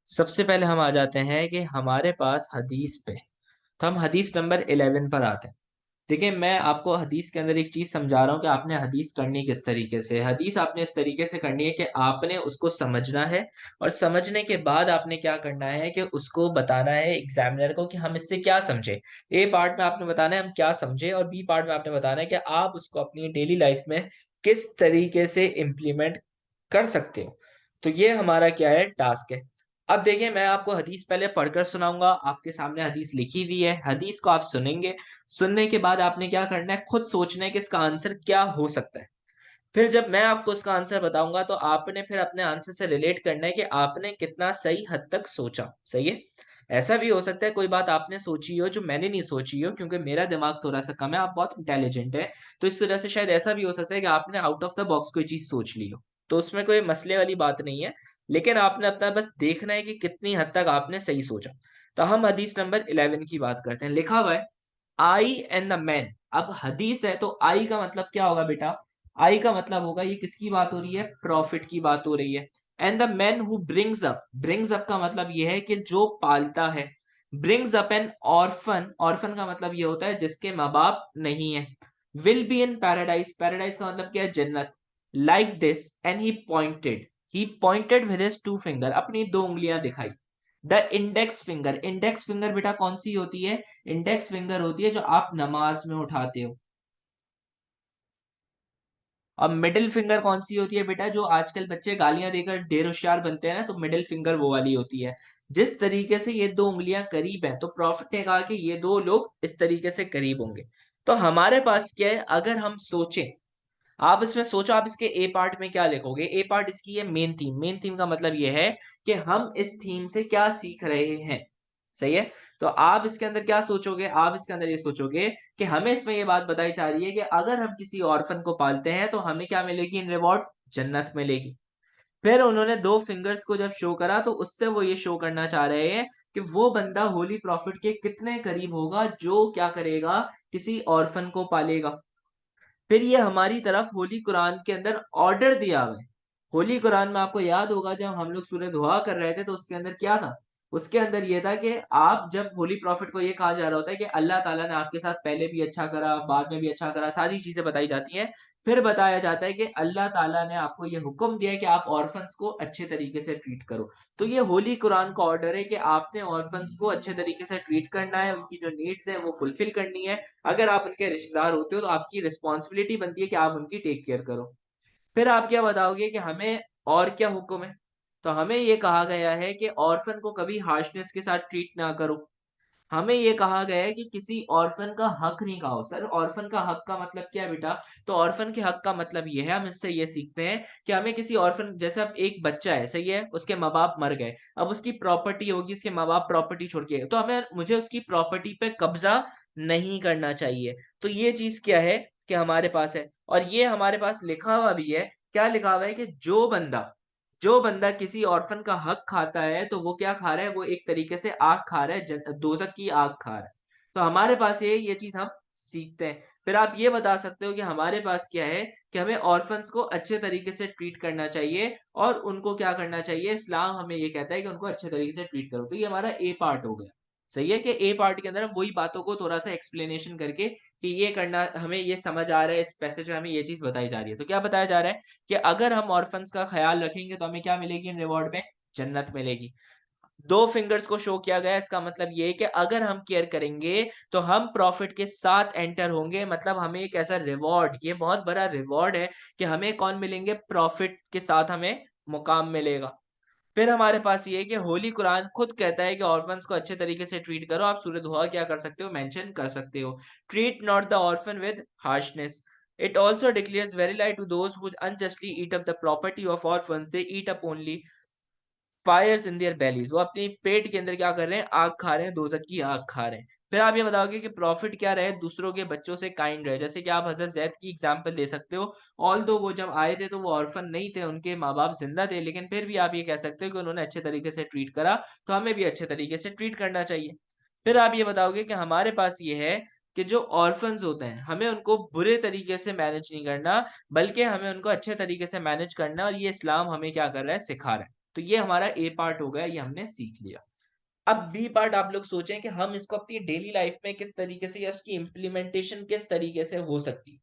सबसे पहले हम आ जाते हैं कि हमारे पास हदीस पे। तो हम हदीस नंबर 11 पर आते हैं। देखिए, मैं आपको हदीस के अंदर एक चीज समझा रहा हूँ कि आपने हदीस करनी किस तरीके से। हदीस आपने इस तरीके से करनी है कि आपने उसको समझना है, और समझने के बाद आपने क्या करना है कि उसको बताना है एग्जामिनर को कि हम इससे क्या समझे। ए पार्ट में आपने बताना है हम क्या समझे, और बी पार्ट में आपने बताना है कि आप उसको अपनी डेली लाइफ में किस तरीके से इम्प्लीमेंट कर सकते हो। तो ये हमारा क्या है, टास्क है। अब देखिए, मैं आपको हदीस पहले पढ़कर सुनाऊंगा। आपके सामने हदीस लिखी हुई है, हदीस को आप सुनेंगे। सुनने के बाद आपने क्या करना है, खुद सोचना है कि इसका आंसर क्या हो सकता है। फिर जब मैं आपको इसका आंसर बताऊंगा तो आपने फिर अपने आंसर से रिलेट करना है कि आपने कितना सही हद तक सोचा। सही है। ऐसा भी हो सकता है कोई बात आपने सोची हो जो मैंने नहीं सोची हो, क्योंकि मेरा दिमाग थोड़ा सा कम है, आप बहुत इंटेलिजेंट है। तो इस वजह से शायद ऐसा भी हो सकता है कि आपने आउट ऑफ द बॉक्स कोई चीज सोच ली हो। तो उसमें कोई मसले वाली बात नहीं है। लेकिन आपने अपना बस देखना है कि कितनी हद तक आपने सही सोचा। तो हम हदीस नंबर 11 की बात करते हैं। लिखा हुआ है, आई एंड द मैन। अब हदीस है तो आई का मतलब क्या होगा बेटा? आई का मतलब होगा, ये किसकी बात हो रही है? प्रॉफिट की बात हो रही है। And the man who brings up का मतलब ये है कि जो पालता है। Brings up an orphan, orphan का मतलब ये होता है जिसके माँ बाप नहीं है। Will be in paradise, paradise का मतलब क्या है? जन्नत। Like this and he pointed with his two finger, अपनी दो उंगलियां दिखाई। द इंडेक्स फिंगर बेटा कौन सी होती है? इंडेक्स फिंगर होती है जो आप नमाज में उठाते हो। अब मिडिल फिंगर कौन सी होती है बेटा? जो आजकल बच्चे गालियां देकर ढेर होशियार बनते हैं ना, तो मिडिल फिंगर वो वाली होती है। जिस तरीके से ये दो उंगलियां करीब हैं, तो प्रॉफिट ने कहा कि ये दो लोग इस तरीके से करीब होंगे। तो हमारे पास क्या है, अगर हम सोचें, आप इसमें सोचो, आप इसके ए पार्ट में क्या लिखोगे? ए पार्ट इसकी है मेन थीम। मेन थीम का मतलब यह है कि हम इस थीम से क्या सीख रहे हैं। सही है। तो आप इसके अंदर क्या सोचोगे? आप इसके अंदर ये सोचोगे कि हमें इसमें ये बात बताई जा रही है कि अगर हम किसी ऑर्फन को पालते हैं तो हमें क्या मिलेगी इन रिवॉर्ड? जन्नत मिलेगी। फिर उन्होंने दो फिंगर्स को जब शो करा तो उससे वो ये शो करना चाह रहे हैं कि वो बंदा होली प्रॉफिट के कितने करीब होगा जो क्या करेगा, किसी ऑर्फन को पालेगा। फिर ये हमारी तरफ होली कुरान के अंदर ऑर्डर दिया हुआ है। होली कुरान में आपको याद होगा जब हम लोग सूरह दुआ कर रहे थे तो उसके अंदर क्या था? उसके अंदर ये था कि आप जब होली प्रॉफिट को ये कहा जा रहा होता है कि अल्लाह ताला ने आपके साथ पहले भी अच्छा करा, बाद में भी अच्छा करा, सारी चीजें बताई जाती हैं। फिर बताया जाता है कि अल्लाह ताला ने आपको ये हुक्म दिया है कि आप ऑर्फन्स को अच्छे तरीके से ट्रीट करो। तो ये होली कुरान का ऑर्डर है कि आपने ऑर्फन्स को अच्छे तरीके से ट्रीट करना है, उनकी जो नीड्स है वो फुलफिल करनी है। अगर आप उनके रिश्तेदार होते हो तो आपकी रिस्पॉन्सिबिलिटी बनती है कि आप उनकी टेक केयर करो। फिर आप क्या बताओगे कि हमें और क्या हुक्म है? तो हमें ये कहा गया है कि ऑर्फन को कभी हार्शनेस के साथ ट्रीट ना करो। हमें ये कहा गया है कि किसी ऑर्फन का हक नहीं खाओ। सर, ऑर्फन का हक का मतलब क्या है बेटा? तो ऑर्फन के हक का मतलब ये है, हम इससे ये सीखते हैं कि हमें किसी ऑर्फन, जैसे अब एक बच्चा है, सही है, उसके माँ बाप मर गए, अब उसकी प्रॉपर्टी होगी, उसके माँ बाप प्रॉपर्टी छोड़ के गए, तो हमें मुझे उसकी प्रॉपर्टी पे कब्जा नहीं करना चाहिए। तो ये चीज क्या है कि हमारे पास है, और ये हमारे पास लिखा हुआ भी है। क्या लिखा हुआ है कि जो बंदा किसी ऑर्फन का हक खाता है तो वो क्या खा रहा है? वो एक तरीके से आग खा रहा है, दोजक की आग खा रहा है। तो हमारे पास ये चीज हम सीखते हैं। फिर आप ये बता सकते हो कि हमारे पास क्या है, कि हमें ऑर्फन्स को अच्छे तरीके से ट्रीट करना चाहिए, और उनको क्या करना चाहिए, इस्लाम हमें ये कहता है कि उनको अच्छे तरीके से ट्रीट करो। तो ये हमारा ए पार्ट हो गया। सही है कि ए पार्ट के अंदर हम वही बातों को थोड़ा सा एक्सप्लेनेशन करके कि ये करना, हमें ये समझ आ रहा है, इस पैसेज में हमें ये चीज बताई जा रही है। तो क्या बताया जा रहा है कि अगर हम ऑर्फन्स का ख्याल रखेंगे तो हमें क्या मिलेगी इन रिवॉर्ड में? जन्नत मिलेगी। दो फिंगर्स को शो किया गया, इसका मतलब ये है कि अगर हम केयर करेंगे तो हम प्रॉफिट के साथ एंटर होंगे। मतलब हमें एक ऐसा रिवॉर्ड, ये बहुत बड़ा रिवॉर्ड है कि हमें कौन मिलेंगे? प्रॉफिट के साथ हमें मुकाम मिलेगा। फिर हमारे पास ये है कि होली कुरान खुद कहता है कि ऑर्फन्स को अच्छे तरीके से ट्रीट करो। आप सूरह दुहा क्या कर सकते हो? मेंशन कर सकते हो, treat not the orphan with harshness. It also declares very light to those who unjustly eat up the property of orphans, they eat up only fires in their bellies. वो अपनी पेट के अंदर क्या कर रहे हैं? आग खा रहे हैं, दोजक की आग खा रहे हैं। फिर आप ये बताओगे कि प्रॉफिट क्या रहे? दूसरों के बच्चों से काइंड रहे। जैसे कि आप हजरत जैद की एग्जांपल दे सकते हो। ऑल दो वो जब आए थे तो वो ऑर्फन नहीं थे, उनके माँ बाप जिंदा थे, लेकिन फिर भी आप ये कह सकते हो कि उन्होंने अच्छे तरीके से ट्रीट करा, तो हमें भी अच्छे तरीके से ट्रीट करना चाहिए। फिर आप ये बताओगे कि हमारे पास ये है कि जो ऑर्फन्स होते हैं हमें उनको बुरे तरीके से मैनेज नहीं करना, बल्कि हमें उनको अच्छे तरीके से मैनेज करना, और ये इस्लाम हमें क्या कर रहा है? सिखा रहा है। तो ये हमारा ए पार्ट हो गया, ये हमने सीख लिया। अब बी पार्ट आप लोग सोचें कि हम इसको अपनी डेली लाइफ में किस तरीके से या उसकी इम्प्लीमेंटेशन किस तरीके से हो सकती है।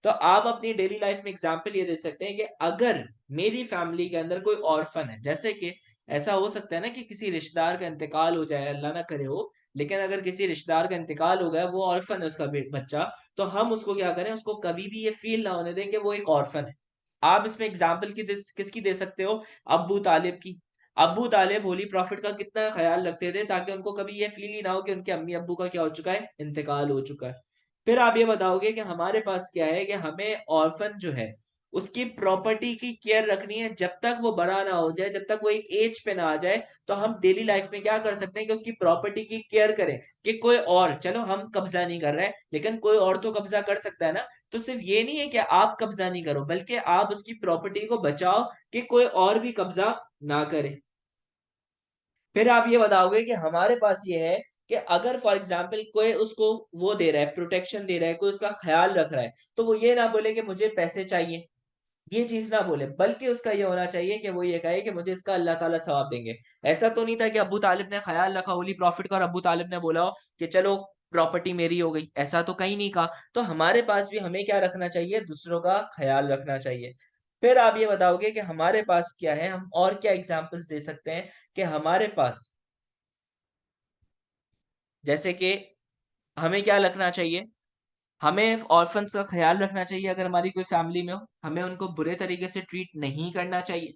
तो आप अपनी डेली लाइफ में एग्जांपल ये दे सकते हैं कि अगर मेरी फैमिली के अंदर कोई ऑर्फन है, जैसे कि ऐसा हो सकता है ना कि किसी रिश्तेदार का इंतकाल हो जाए, अल्लाह ना करे हो, लेकिन अगर किसी रिश्तेदार का इंतकाल हो गया, वो ऑर्फन है उसका बच्चा, तो हम उसको क्या करें, उसको कभी भी ये फील ना होने दें कि वो एक ऑर्फन है। आप इसमें एग्जाम्पल किसकी दे सकते हो? अब्बू तालिब की। अब्बू तालिब होली प्रॉफिट का कितना ख्याल रखते थे ताकि उनको कभी ये फील ही ना हो कि उनके अम्मी अब्बू का क्या हो चुका है, इंतकाल हो चुका है। फिर आप ये बताओगे कि हमारे पास क्या है कि हमें ऑर्फन जो है उसकी प्रॉपर्टी की केयर रखनी है जब तक वो बड़ा ना हो जाए, जब तक वो एक एज पे ना आ जाए। तो हम डेली लाइफ में क्या कर सकते हैं कि उसकी प्रॉपर्टी की केयर करें कि कोई और, चलो हम कब्जा नहीं कर रहे हैं लेकिन कोई और तो कब्जा कर सकता है ना। तो सिर्फ ये नहीं है कि आप कब्जा नहीं करो, बल्कि आप उसकी प्रॉपर्टी को बचाओ कि कोई और भी कब्जा ना करे। फिर आप ये बताओगे कि हमारे पास ये है कि अगर फॉर एग्जाम्पल कोई उसको वो दे रहा है, प्रोटेक्शन दे रहा है, कोई उसका ख्याल रख रहा है, तो वो ये ना बोले कि मुझे पैसे चाहिए, ये चीज ना बोले, बल्कि उसका ये होना चाहिए कि वो ये कहे कि मुझे इसका अल्लाह ताला सवाब देंगे। ऐसा तो नहीं था कि अबू तालिब ने ख्याल रखा होली प्रॉफिट का और अबू तालिब ने बोला हो कि चलो प्रॉपर्टी मेरी हो गई, ऐसा तो कहीं नहीं कहा। तो हमारे पास भी हमें क्या रखना चाहिए, दूसरों का ख्याल रखना चाहिए। फिर आप ये बताओगे कि हमारे पास क्या है, हम और क्या एग्जाम्पल्स दे सकते हैं कि हमारे पास, जैसे कि हमें क्या रखना चाहिए, हमें ऑर्फन्स का ख्याल रखना चाहिए। अगर हमारी कोई फैमिली में हो, हमें उनको बुरे तरीके से ट्रीट नहीं करना चाहिए।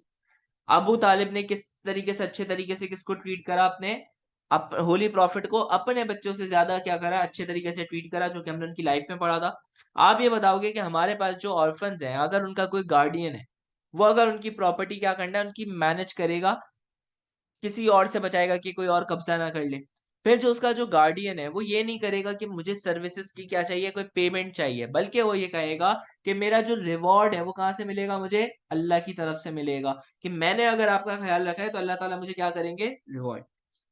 अबू तालिब ने किस तरीके से, अच्छे तरीके से किसको ट्रीट करा, अपने होली प्रॉफिट को अपने बच्चों से ज्यादा क्या करा, अच्छे तरीके से ट्रीट करा, जो कि हमने उनकी लाइफ में पढ़ा था। आप ये बताओगे कि हमारे पास जो ऑर्फन्स हैं, अगर उनका कोई गार्डियन है, वो अगर उनकी प्रॉपर्टी क्या करना है, उनकी मैनेज करेगा, किसी और से बचाएगा कि कोई और कब्जा ना कर ले। फिर जो उसका जो गार्डियन है, वो ये नहीं करेगा कि मुझे सर्विसेज की क्या चाहिए, कोई पेमेंट चाहिए, बल्कि वो ये कहेगा कि मेरा जो रिवॉर्ड है वो कहाँ से मिलेगा, मुझे अल्लाह की तरफ से मिलेगा, कि मैंने अगर आपका ख्याल रखा है तो अल्लाह ताला मुझे क्या करेंगे, रिवॉर्ड।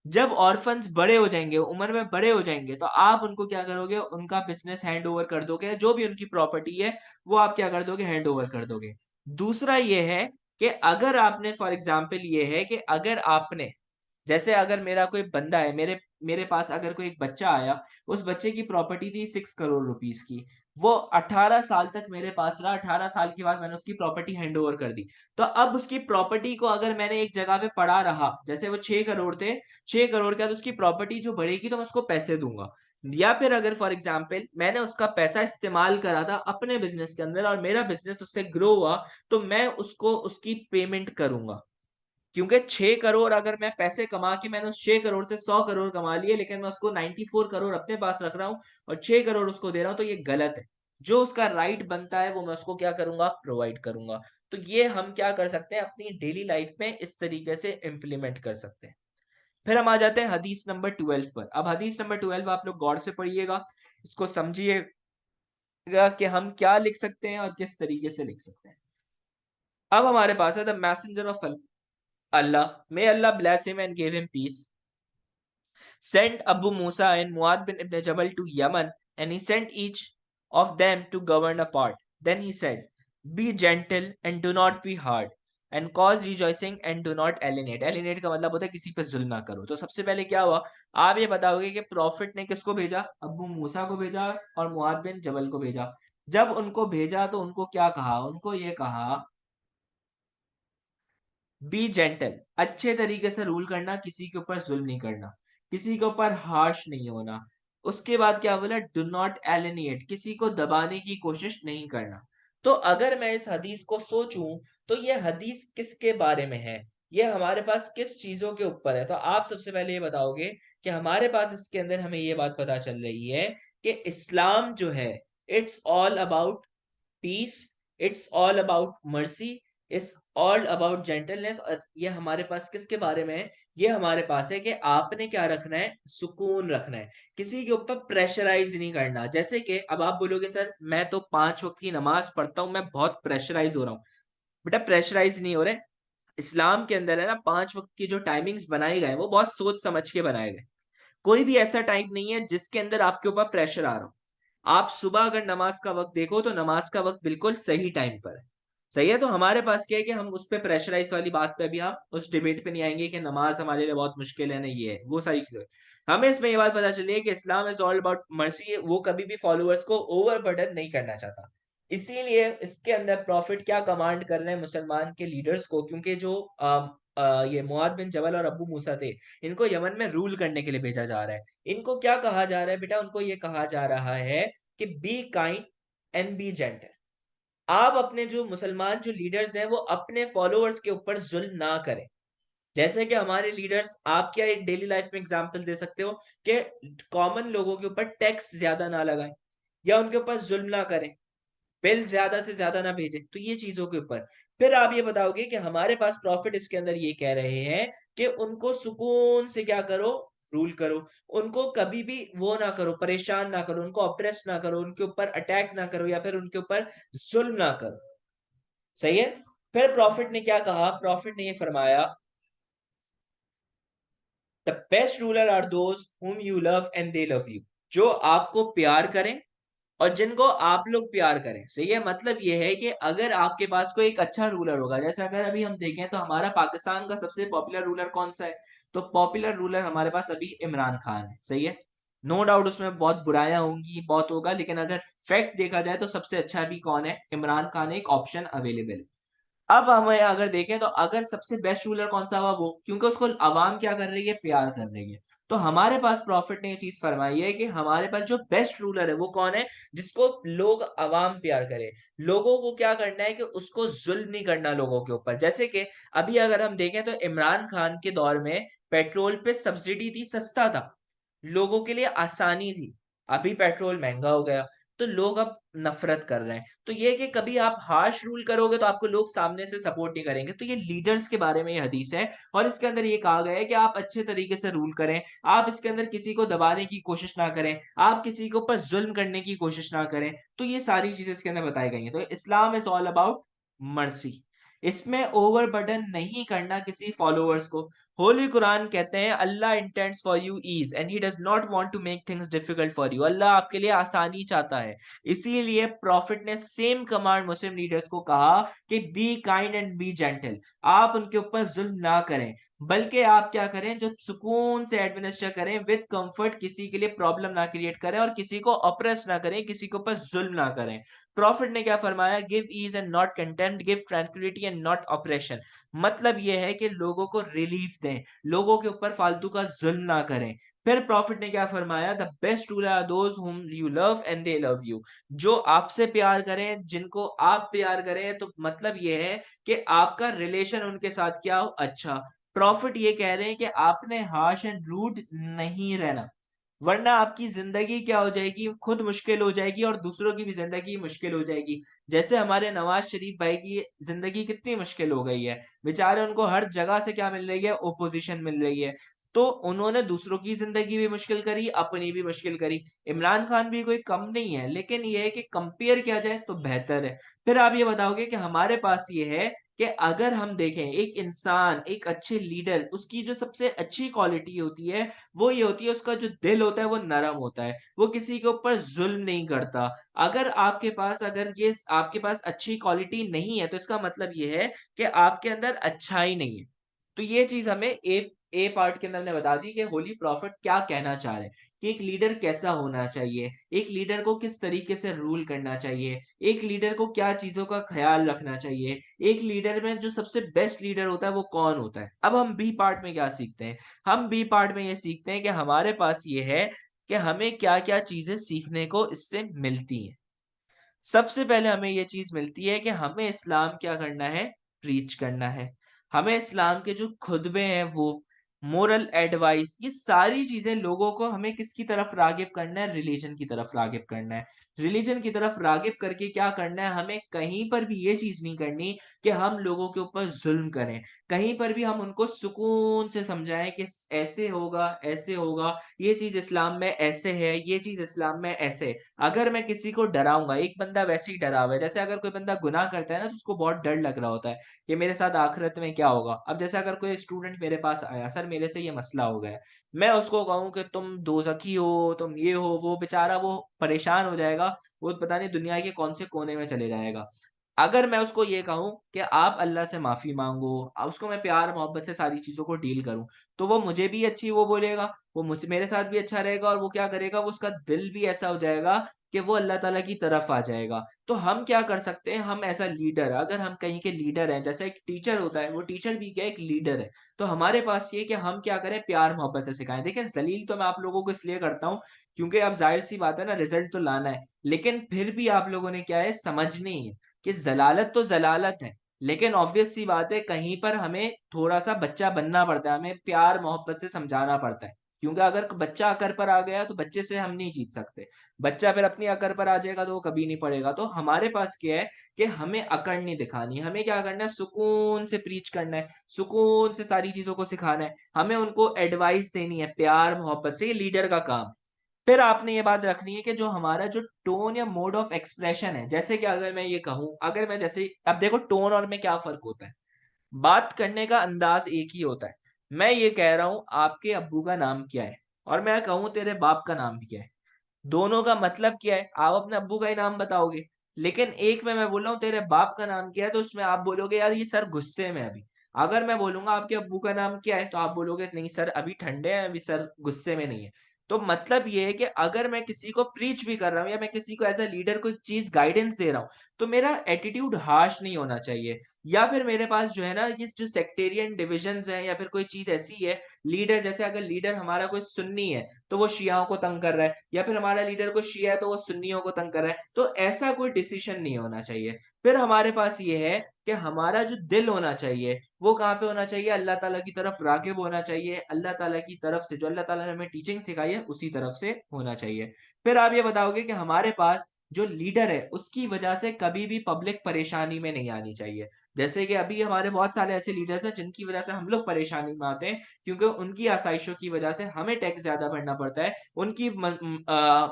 जब ऑर्फन्स बड़े हो जाएंगे, उम्र में बड़े हो जाएंगे, तो आप उनको क्या करोगे, उनका बिजनेस हैंड ओवर कर दोगे, जो भी उनकी प्रॉपर्टी है वो आप क्या कर दोगे, हैंड ओवर कर दोगे। दूसरा ये है कि अगर आपने फॉर एग्जाम्पल ये है कि अगर आपने, जैसे अगर मेरा कोई बंदा है, मेरे मेरे पास अगर कोई एक बच्चा आया, उस बच्चे की प्रॉपर्टी थी 6 करोड़ रुपीस की, वो 18 साल तक मेरे पास रहा, 18 साल के बाद मैंने उसकी प्रॉपर्टी हैंड ओवर कर दी। तो अब उसकी प्रॉपर्टी को अगर मैंने एक जगह पे पड़ा रहा, जैसे वो 6 करोड़ थे, 6 करोड़ के बाद उसकी प्रॉपर्टी जो बढ़ेगी तो मैं उसको पैसे दूंगा। या फिर अगर फॉर एग्जाम्पल मैंने उसका पैसा इस्तेमाल करा था अपने बिजनेस के अंदर और मेरा बिजनेस उससे ग्रो हुआ, तो मैं उसको उसकी पेमेंट करूंगा। क्योंकि 6 करोड़ अगर मैं पैसे कमा के मैंने उस 6 करोड़ से 100 करोड़ कमा लिए, लेकिन मैं उसको 94 करोड़ अपने पास रख रहा हूँ और 6 करोड़ उसको दे रहा हूँ, तो ये गलत है। जो उसका राइट बनता है वो मैं उसको क्या करूंगा, प्रोवाइड करूंगा। तो ये हम क्या कर सकते हैं, अपनी डेली लाइफ में इस तरीके से इंप्लीमेंट कर सकते हैं। फिर हम आ जाते हैं हदीस नंबर 12 पर। अब हदीस नंबर 12 आप लोग गौर से पढ़िएगा, इसको समझिएगा कि हम क्या लिख सकते हैं और किस तरीके से लिख सकते हैं। अब हमारे पास है the messenger of Allah, may Allah bless him and give him peace, sent Abu Musa and Muad bin Ibn Jabal to Yemen, and he sent each of them to govern a part. Then he said, be gentle and do not be hard, and cause rejoicing and do not alienate. Alienate का मतलब होता है किसी पे जुल्म ना करो। तो सबसे पहले क्या हुआ, आप ये बताओगे कि प्रॉफिट ने किसको भेजा, अबू मूसा को भेजा और मुआद बिन जबल को भेजा। जब उनको भेजा तो उनको क्या कहा, उनको ये कहा बी जेंटल, अच्छे तरीके से रूल करना, किसी के ऊपर जुल्म नहीं करना, किसी के ऊपर हार्श नहीं होना। उसके बाद क्या बोला, डू नॉट एलिनिएट, किसी को दबाने की कोशिश नहीं करना। तो अगर मैं इस हदीस को सोचूं तो ये हदीस किसके बारे में है, ये हमारे पास किस चीजों के ऊपर है, तो आप सबसे पहले ये बताओगे कि हमारे पास इसके अंदर हमें ये बात पता चल रही है कि इस्लाम जो है, it's all about piece, it's all about mercy, it's all about gentleness. और ये हमारे पास किसके बारे में है, ये हमारे पास है कि आपने क्या रखना है, सुकून रखना है, किसी के ऊपर प्रेशराइज नहीं करना। जैसे कि अब आप बोलोगे सर मैं तो 5 वक्त की नमाज पढ़ता हूं, मैं बहुत प्रेशराइज हो रहा हूँ। बेटा प्रेशराइज नहीं हो रहे। इस्लाम के अंदर है ना, 5 वक्त की जो टाइमिंग्स बनाए गए वो बहुत सोच समझ के बनाए गए। कोई भी ऐसा टाइम नहीं है जिसके अंदर आपके ऊपर प्रेशर आ रहा हो। आप सुबह अगर नमाज का वक्त देखो तो नमाज का वक्त बिल्कुल सही टाइम पर है। सही है। तो हमारे पास क्या है कि हम उस पे प्रेशराइज वाली बात पे अभी हम उस डिबेट पे नहीं आएंगे कि नमाज हमारे लिए बहुत मुश्किल है, नहीं ये है वो सारी चीजें। हमें इसमें ये बात पता चली है कि इस्लाम इज ऑल अबाउट मर्सी, वो कभी भी फॉलोअर्स को ओवरबर्डन नहीं करना चाहता। इसीलिए इसके अंदर प्रॉफिट क्या कमांड कर रहे हैं मुसलमान के लीडर्स को, क्योंकि जो ये मुआद बिन जबल और अबू मूसा थे, इनको यमन में रूल करने के लिए भेजा जा रहा है। इनको क्या कहा जा रहा है बेटा? उनको ये कहा जा रहा है कि be kind and B gentle. आप अपने जो मुसलमान जो लीडर्स हैं वो अपने फॉलोअर्स के ऊपर जुल्म ना करें। जैसे कि हमारे लीडर्स, आप क्या एक डेली लाइफ में एग्जांपल दे सकते हो कि कॉमन लोगों के ऊपर टैक्स ज्यादा ना लगाएं या उनके ऊपर जुल्म ना करें, बिल ज्यादा से ज्यादा ना भेजें, तो ये चीजों के ऊपर। फिर आप ये बताओगे कि हमारे पास प्रॉफिट इसके अंदर ये कह रहे हैं कि उनको सुकून से क्या करो, रूल करो। उनको कभी भी वो ना करो, परेशान ना करो, उनको अप्रेस ना करो, उनके ऊपर अटैक ना करो या फिर उनके ऊपर जुल्म ना करो। सही है। फिर प्रॉफिट ने क्या कहा? प्रॉफिट ने ये फरमाया, the best ruler are those whom you love and they love you। जो आपको प्यार करें और जिनको आप लोग प्यार करें। सही है। मतलब ये है कि अगर आपके पास कोई एक अच्छा रूलर होगा, जैसे अगर अभी हम देखें तो हमारा पाकिस्तान का सबसे पॉपुलर रूलर कौन सा है? तो पॉपुलर रूलर हमारे पास अभी इमरान खान है। सही है। नो डाउट उसमें बहुत बुराइयां होंगी, बहुत होगा, लेकिन अगर फैक्ट देखा जाए तो सबसे अच्छा अभी कौन है? इमरान खान। एक ऑप्शन अवेलेबल है। अब हमें अगर देखें तो अगर सबसे बेस्ट रूलर कौन सा हुआ? वो, क्योंकि उसको आवाम क्या कर रही है? प्यार कर रही है। तो हमारे पास प्रॉफिट ने ये चीज फरमाई है कि हमारे पास जो बेस्ट रूलर है वो कौन है? जिसको लोग आवाम प्यार करे। लोगों को क्या करना है कि उसको जुल्म नहीं करना लोगों के ऊपर। जैसे कि अभी अगर हम देखें तो इमरान खान के दौर में पेट्रोल पे सब्सिडी थी, सस्ता था, लोगों के लिए आसानी थी। अभी पेट्रोल महंगा हो गया तो लोग अब नफरत कर रहे हैं। तो ये कि कभी आप हार्श रूल करोगे तो आपको लोग सामने से सपोर्ट नहीं करेंगे। तो ये लीडर्स के बारे में ये हदीस है और इसके अंदर ये कहा गया है कि आप अच्छे तरीके से रूल करें। आप इसके अंदर किसी को दबाने की कोशिश ना करें, आप किसी के ऊपर जुल्म करने की कोशिश ना करें। तो ये सारी चीजें इसके अंदर बताई गई हैं। तो Islam is all about mercy. इसमें ओवरबर्डन नहीं करना किसी फॉलोअर्स को। होली कुरान कहते हैं Allah intends for you ease and he does not want to make things difficult for you. Allah आपके लिए आसानी चाहता है। इसीलिए प्रॉफिट ने सेम कमांड मुस्लिम लीडर्स को कहा कि be kind and B gentle. आप उनके ऊपर जुल्म ना करें, बल्कि आप क्या करें? जो सुकून से एडमिनिस्टर करें विद कंफर्ट, किसी के लिए प्रॉब्लम ना क्रिएट करें और किसी को अप्रेस ना करें, किसी के ऊपर जुल्म ना करें। प्रॉफिट ने क्या फरमाया? Give ease and not content, give tranquillity and not operation. मतलब यह है कि लोगों को रिलीफ दें, लोगों के ऊपर फालतू का जुल्म ना करें। फिर प्रॉफिट ने क्या फरमाया? The best ruler are those whom you love and they love you. जो आपसे प्यार करें, जिनको आप प्यार करें, तो मतलब यह है कि आपका रिलेशन उनके साथ क्या हो? अच्छा। प्रॉफिट ये कह रहे हैं कि आपने हार्श एंड रूड नहीं रहना, वरना आपकी जिंदगी क्या हो जाएगी? खुद मुश्किल हो जाएगी और दूसरों की भी जिंदगी मुश्किल हो जाएगी। जैसे हमारे नवाज शरीफ भाई की जिंदगी कितनी मुश्किल हो गई है, बेचारे उनको हर जगह से क्या मिल रही है? ओपोजिशन मिल रही है। तो उन्होंने दूसरों की जिंदगी भी मुश्किल करी, अपनी भी मुश्किल करी। इमरान खान भी कोई कम नहीं है, लेकिन ये है कि कंपेयर किया जाए तो बेहतर है। फिर आप ये बताओगे कि हमारे पास ये है कि अगर हम देखें एक इंसान, एक अच्छे लीडर, उसकी जो सबसे अच्छी क्वालिटी होती है वो ये होती है, उसका जो दिल होता है वो नरम होता है, वो किसी के ऊपर जुल्म नहीं करता। अगर आपके पास, अगर ये आपके पास अच्छी क्वालिटी नहीं है तो इसका मतलब ये है कि आपके अंदर अच्छाई नहीं है। तो ये चीज हमें ए पार्ट के अंदर हमने बता दी कि होली प्रॉफिट क्या कहना चाह रहे हैं कि एक लीडर कैसा होना चाहिए, एक लीडर को किस तरीके से रूल करना चाहिए, एक लीडर को क्या चीजों का ख्याल रखना चाहिए, एक लीडर में जो सबसे बेस्ट लीडर होता है वो कौन होता है। अब हम बी पार्ट में क्या सीखते हैं? हम बी पार्ट में ये सीखते हैं कि हमारे पास ये है कि हमें क्या क्या चीजें सीखने को इससे मिलती हैं। सबसे पहले हमें ये चीज मिलती है कि हमें इस्लाम क्या करना है? प्रीच करना है। हमें इस्लाम के जो खुतबे हैं, वो मोरल एडवाइस, ये सारी चीजें लोगों को हमें किसकी तरफ रागिब करना है? रिलीजन की तरफ रागिब करना है। रिलीजन की तरफ रागिब करके क्या करना है? हमें कहीं पर भी ये चीज नहीं करनी कि हम लोगों के ऊपर जुल्म करें। कहीं पर भी हम उनको सुकून से समझाएं कि ऐसे होगा, ऐसे होगा, ये चीज इस्लाम में ऐसे है, ये चीज इस्लाम में ऐसे है। अगर मैं किसी को डराऊंगा, एक बंदा वैसे ही डरा हुआ है, जैसे अगर कोई बंदा गुनाह करता है ना तो उसको बहुत डर लग रहा होता है कि मेरे साथ आखिरत में क्या होगा। अब जैसे अगर कोई स्टूडेंट मेरे पास आया, सर मेरे से ये मसला हो गया है, मैं उसको कहूँ कि तुम दोजखी हो, तुम ये हो, वो बेचारा वो परेशान हो जाएगा, वो पता नहीं दुनिया के कौन से कोने में चले जाएगा। अगर मैं उसको ये कहूँ कि आप अल्लाह से माफ़ी माँगो, उसको मैं प्यार मोहब्बत से सारी चीज़ों को डील करूँ, तो वो मुझे भी अच्छी वो बोलेगा, वो मुझ मेरे साथ भी अच्छा रहेगा और वो क्या करेगा, वो उसका दिल भी ऐसा हो जाएगा कि वो अल्लाह ताला की तरफ आ जाएगा। तो हम क्या कर सकते हैं, हम एज़ अ लीडर, अगर हम कहीं के लीडर हैं, जैसे एक टीचर होता है, वो टीचर भी क्या है, एक लीडर है। तो हमारे पास ये है कि हम क्या करें, प्यार मोहब्बत से सिखाएँ। देखिए ज़लील तो मैं आप लोगों को इसलिए करता हूँ, क्योंकि अब ज़ाहिर-सी बात है ना, रिज़ल्ट तो लाना है। लेकिन फिर भी आप लोगों ने क्या है, समझनी है कि ज़लालत तो ज़लालत है, लेकिन ऑब्वियस सी बात है कहीं पर हमें थोड़ा-सा बच्चा बनना पड़ता है, हमें प्यार-मोहब्बत से समझाना पड़ता है। क्योंकि अगर बच्चा अकड़ पर आ गया तो बच्चे से हम नहीं जीत सकते। बच्चा फिर अपनी अकड़ पर आ जाएगा तो वो कभी नहीं पढ़ेगा। तो हमारे पास क्या है कि हमें अकड़ नहीं दिखानी, हमें क्या करना है, सुकून से प्रीच करना है, सुकून से सारी चीज़ों को सिखाना है। हमें उनको एडवाइस देनी है प्यार-मोहब्बत से, ये लीडर का काम है। फिर आपने ये बात रखनी है कि जो हमारा जो टोन या मोड ऑफ एक्सप्रेशन है, जैसे कि अगर मैं ये कहूँ, अगर मैं जैसे अब देखो टोन और में क्या फ़र्क होता है। बात करने का अंदाज़ एक ही होता है। मैं ये कह रहा हूँ आपके अब्बू का नाम क्या है? और मैं कहूँ तेरे बाप का नाम क्या है? दोनों का मतलब क्या है? आप अपने अब्बू का ही नाम बताओगे। लेकिन एक में मैं बोल रहा हूँ तेरे बाप का नाम क्या है, तो उसमें आप बोलोगे यार ये सर गुस्से में है अभी। अगर मैं बोलूँगा आपके अब्बू का नाम क्या है? तो आप बोलोगे नहीं सर अभी ठंडे हैं, अभी सर गुस्से में नहीं है। तो मतलब ये है कि अगर मैं किसी को प्रीच भी कर रहा हूँ या मैं किसी को एज़ अ लीडर कोई चीज़ गाइडेंस दे रहा हूँ, तो मेरा एटीट्यूड हार्श नहीं होना चाहिए। या फिर मेरे पास जो है ना, ये जो सेक्टेरियन डिविजन्स हैं या फिर कोई चीज़ ऐसी है, लीडर जैसे अगर लीडर हमारा कोई सुन्नी है, तो वो शियाओं को तंग कर रहा है, या फिर हमारा लीडर कोई शिया है तो वो सुन्नियों को तंग कर रहा है। तो ऐसा कोई डिसीजन नहीं होना चाहिए। फिर हमारे पास ये है कि हमारा जो दिल होना चाहिए, वो कहाँ पे होना चाहिए? अल्लाह ताला की तरफ राग़िब होना चाहिए। अल्लाह ताला की तरफ से जो अल्लाह ताला ने हमें टीचिंग सिखाई है, उसी तरफ से होना चाहिए। फिर आप ये बताओगे कि हमारे पास जो लीडर है, उसकी वजह से कभी भी पब्लिक परेशानी में नहीं आनी चाहिए। जैसे कि अभी हमारे बहुत सारे ऐसे लीडर्स हैं जिनकी वजह से हम लोग परेशानी में आते हैं, क्योंकि उनकी आसाइशों की वजह से हमें टैक्स ज़्यादा भरना पड़ता है, उनकी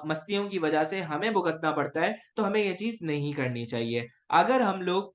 मस्तियों की वजह से हमें भुगतना पड़ता है, तो हमें ये चीज़ नहीं करनी चाहिए। अगर हम लोग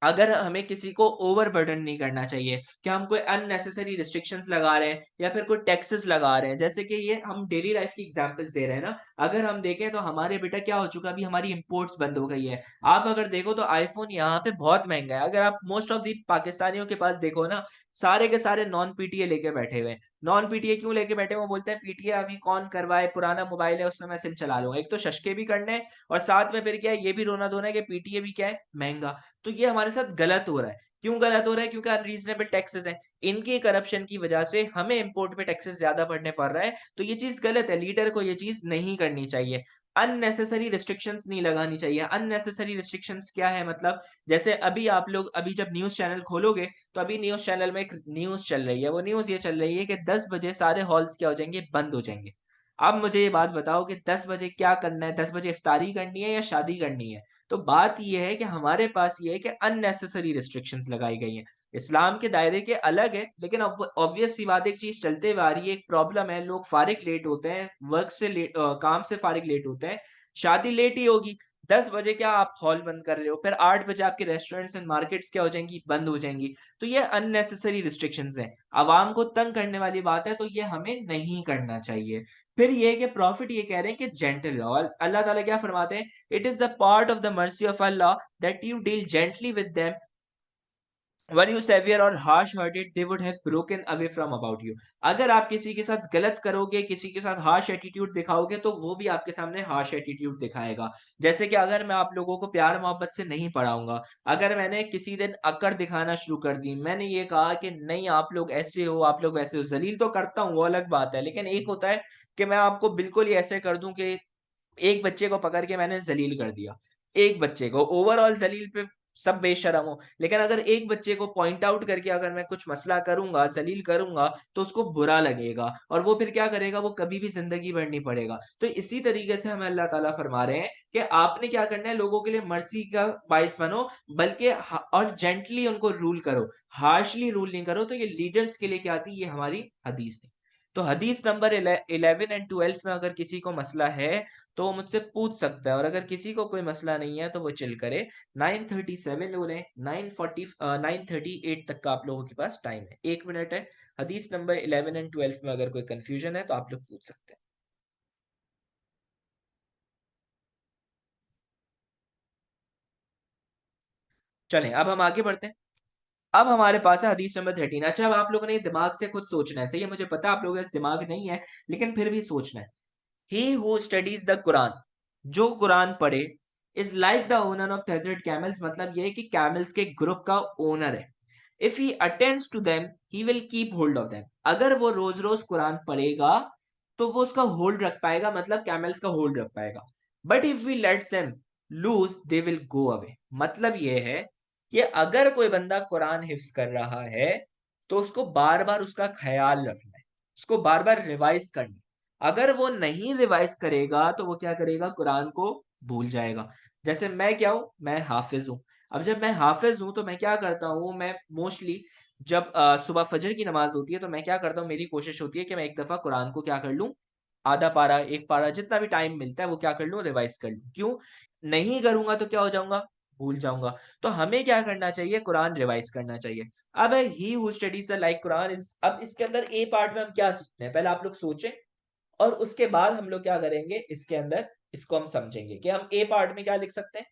अगर हमें किसी को ओवरबर्डन नहीं करना चाहिए कि हम कोई अननेसेसरी रिस्ट्रिक्शंस लगा रहे हैं या फिर कोई टैक्सेस लगा रहे हैं। जैसे कि ये हम डेली लाइफ की एग्जांपल्स दे रहे हैं ना, अगर हम देखें तो हमारे बेटा क्या हो चुका है, अभी हमारी इंपोर्ट्स बंद हो गई है। आप अगर देखो तो आईफ़ोन यहाँ पे बहुत महँगा है। अगर आप मोस्ट ऑफ द पाकिस्तानियों के पास देखो ना, सारे के सारे नॉन पीटीए लेके बैठे हुए हैं। नॉन पीटीए क्यों लेके बैठे हैं? वो बोलते हैं पीटीए अभी कौन करवाए, पुराना मोबाइल है उसमें मैं सिम चला लूँगा। एक तो शशके भी करने हैं और साथ में फिर क्या है, ये भी रोना-धोना है कि पीटीए भी क्या है, महँगा। तो ये हमारे साथ गलत हो रहा है। क्यों गलत हो रहा है? क्योंकि अनरीज़नेबल टैक्सेस हैं। इनकी करप्शन की वजह से हमें इम्पोर्ट पे टैक्सेस ज़्यादा भरने पड़ रहा है, तो ये चीज़ गलत है। लीडर को ये चीज़ नहीं करनी चाहिए। अननेसेसरी रिस्ट्रिक्शंस नहीं लगानी चाहिए। अननेसेसरी रिस्ट्रिक्शंस क्या है मतलब? जैसे अभी आप लोग अभी जब न्यूज़ चैनल खोलोगे, तो अभी न्यूज़ चैनल में एक न्यूज़ चल रही है। वो न्यूज़ ये चल रही है कि 10 बजे सारे हॉल्स क्या हो जाएँगे? बंद हो जाएँगे। अब मुझे ये बात बताओ कि 10 बजे क्या करना है? 10 बजे इफ्तारी करनी है या शादी करनी है? तो बात ये है कि हमारे पास ये है कि अननेसेसरी रिस्ट्रिक्शंस लगाई गई हैं। इस्लाम के दायरे के अलग है, लेकिन अब ऑब्वियस सी बात है, एक चीज़ चलते हुए आ रही है, एक प्रॉब्लम है, लोग फारिग लेट होते हैं, काम से फारिग लेट होते हैं, शादी लेट ही होगी। 10 बजे क्या आप हॉल बंद कर रहे हो, फिर 8 बजे आपके रेस्टोरेंट्स एंड मार्केट्स क्या हो जाएँगी? बंद हो जाएँगी। तो ये अननेसेसरी रिस्ट्रिक्शंस हैं। अवाम को तंग करने वाली बात है, तो ये हमें नहीं करना चाहिए। फिर ये है कि प्रॉफिट ये कह रहे हैं कि जेंटल रहो, और अल्लाह ताला क्या फरमाते हैं? It is the part of the mercy of Allah that you deal gently with them. Were you severe or harsh-hearted, they would have broken away from about you. अगर आप किसी के साथ गलत करोगे, किसी के साथ हार्श एटीट्यूड दिखाओगे, तो वो भी आपके सामने हार्श एटीट्यूड दिखाएगा। जैसे कि अगर मैं आप लोगों को प्यार मोहब्बत से नहीं पढ़ाऊँगा, अगर मैंने किसी दिन अकड़ दिखाना शुरू कर दी, मैंने ये कहा कि नहीं आप लोग ऐसे हो, आप लोग वैसे हो, ज़लील तो करता हूँ, वो अलग बात है। लेकिन एक होता है कि मैं आपको बिल्कुल ही ऐसे कर दूँ कि एक बच्चे को पकड़ के मैंने ज़लील कर दिया। एक बच्चे को, ओवरऑल ज़लील पे सब बेशर्म हो। लेकिन अगर एक बच्चे को पॉइंट आउट करके अगर मैं कुछ मसला करूँगा, ज़लील करूँगा, तो उसको बुरा लगेगा और वो फिर क्या करेगा, वो कभी भी ज़िंदगी भर नहीं पढ़ेगा। तो इसी तरीके से हमें अल्लाह ताला फरमा रहे हैं कि आपने क्या करना है, लोगों के लिए मर्सी का बाइस बनो, बल्कि और जेंटली उनको रूल करो, हार्शली रूल नहीं करो। तो ये लीडर्स के लिए क्या थी, ये हमारी हदीस थी। तो हदीस नंबर 11 एंड 12 में अगर किसी को मसला है, तो वो मुझसे पूछ सकता है, और अगर किसी को कोई मसला नहीं है तो वो चिल करे। 9:37 हो रहे हैं, 9:38 तक का आप लोगों के पास टाइम है, 1 मिनट है। हदीस नंबर 11 एंड 12 में अगर कोई कंफ्यूजन है तो आप लोग पूछ सकते हैं। चलें अब हम आगे बढ़ते हैं। अब हमारे पास है हदीस नंबर 13। अच्छा अब आप लोगों ने दिमाग से खुद सोचना है, सही है, मुझे पता है आप लोगों के पास दिमाग नहीं है, लेकिन फिर भी सोचना है। He who studies the Quran, जो कुरान पढ़े, is like the owner of 100 camels, मतलब ये है कि कैमल्स के ग्रुप का ओनर है। If he attends to them he will keep hold of them, अगर वो रोज रोज कुरान पढ़ेगा तो वो उसका होल्ड रख पाएगा, मतलब कैमल्स का होल्ड रख पाएगा। But if we lets them loose they will go away, मतलब ये है कि अगर कोई बंदा कुरान हिफ्ज कर रहा है तो उसको बार बार उसका ख्याल रखना है, उसको बार बार रिवाइज करना है। अगर वो नहीं रिवाइज करेगा तो वो क्या करेगा, कुरान को भूल जाएगा। जैसे मैं क्या हूं, मैं हाफिज हूं। अब जब मैं हाफिज हूं तो मैं क्या करता हूं, मैं मोस्टली जब सुबह फजर की नमाज होती है तो मैं क्या करता हूँ, मेरी कोशिश होती है कि मैं एक दफा कुरान को क्या कर लूं, आधा पारा एक पारा जितना भी टाइम मिलता है वो क्या कर लूं, रिवाइज कर लूं। क्यों, नहीं करूंगा तो क्या हो जाऊंगा, भूल जाऊंगा। तो हमें क्या करना चाहिए, कुरान रिवाइज करना चाहिए। अब ही who studies the like Quran is, अब इसके अंदर ए पार्ट में हम क्या सीखते हैं, पहले आप लोग सोचें और उसके बाद हम लोग क्या करेंगे इसके अंदर, इसको हम समझेंगे कि हम ए पार्ट में क्या लिख सकते हैं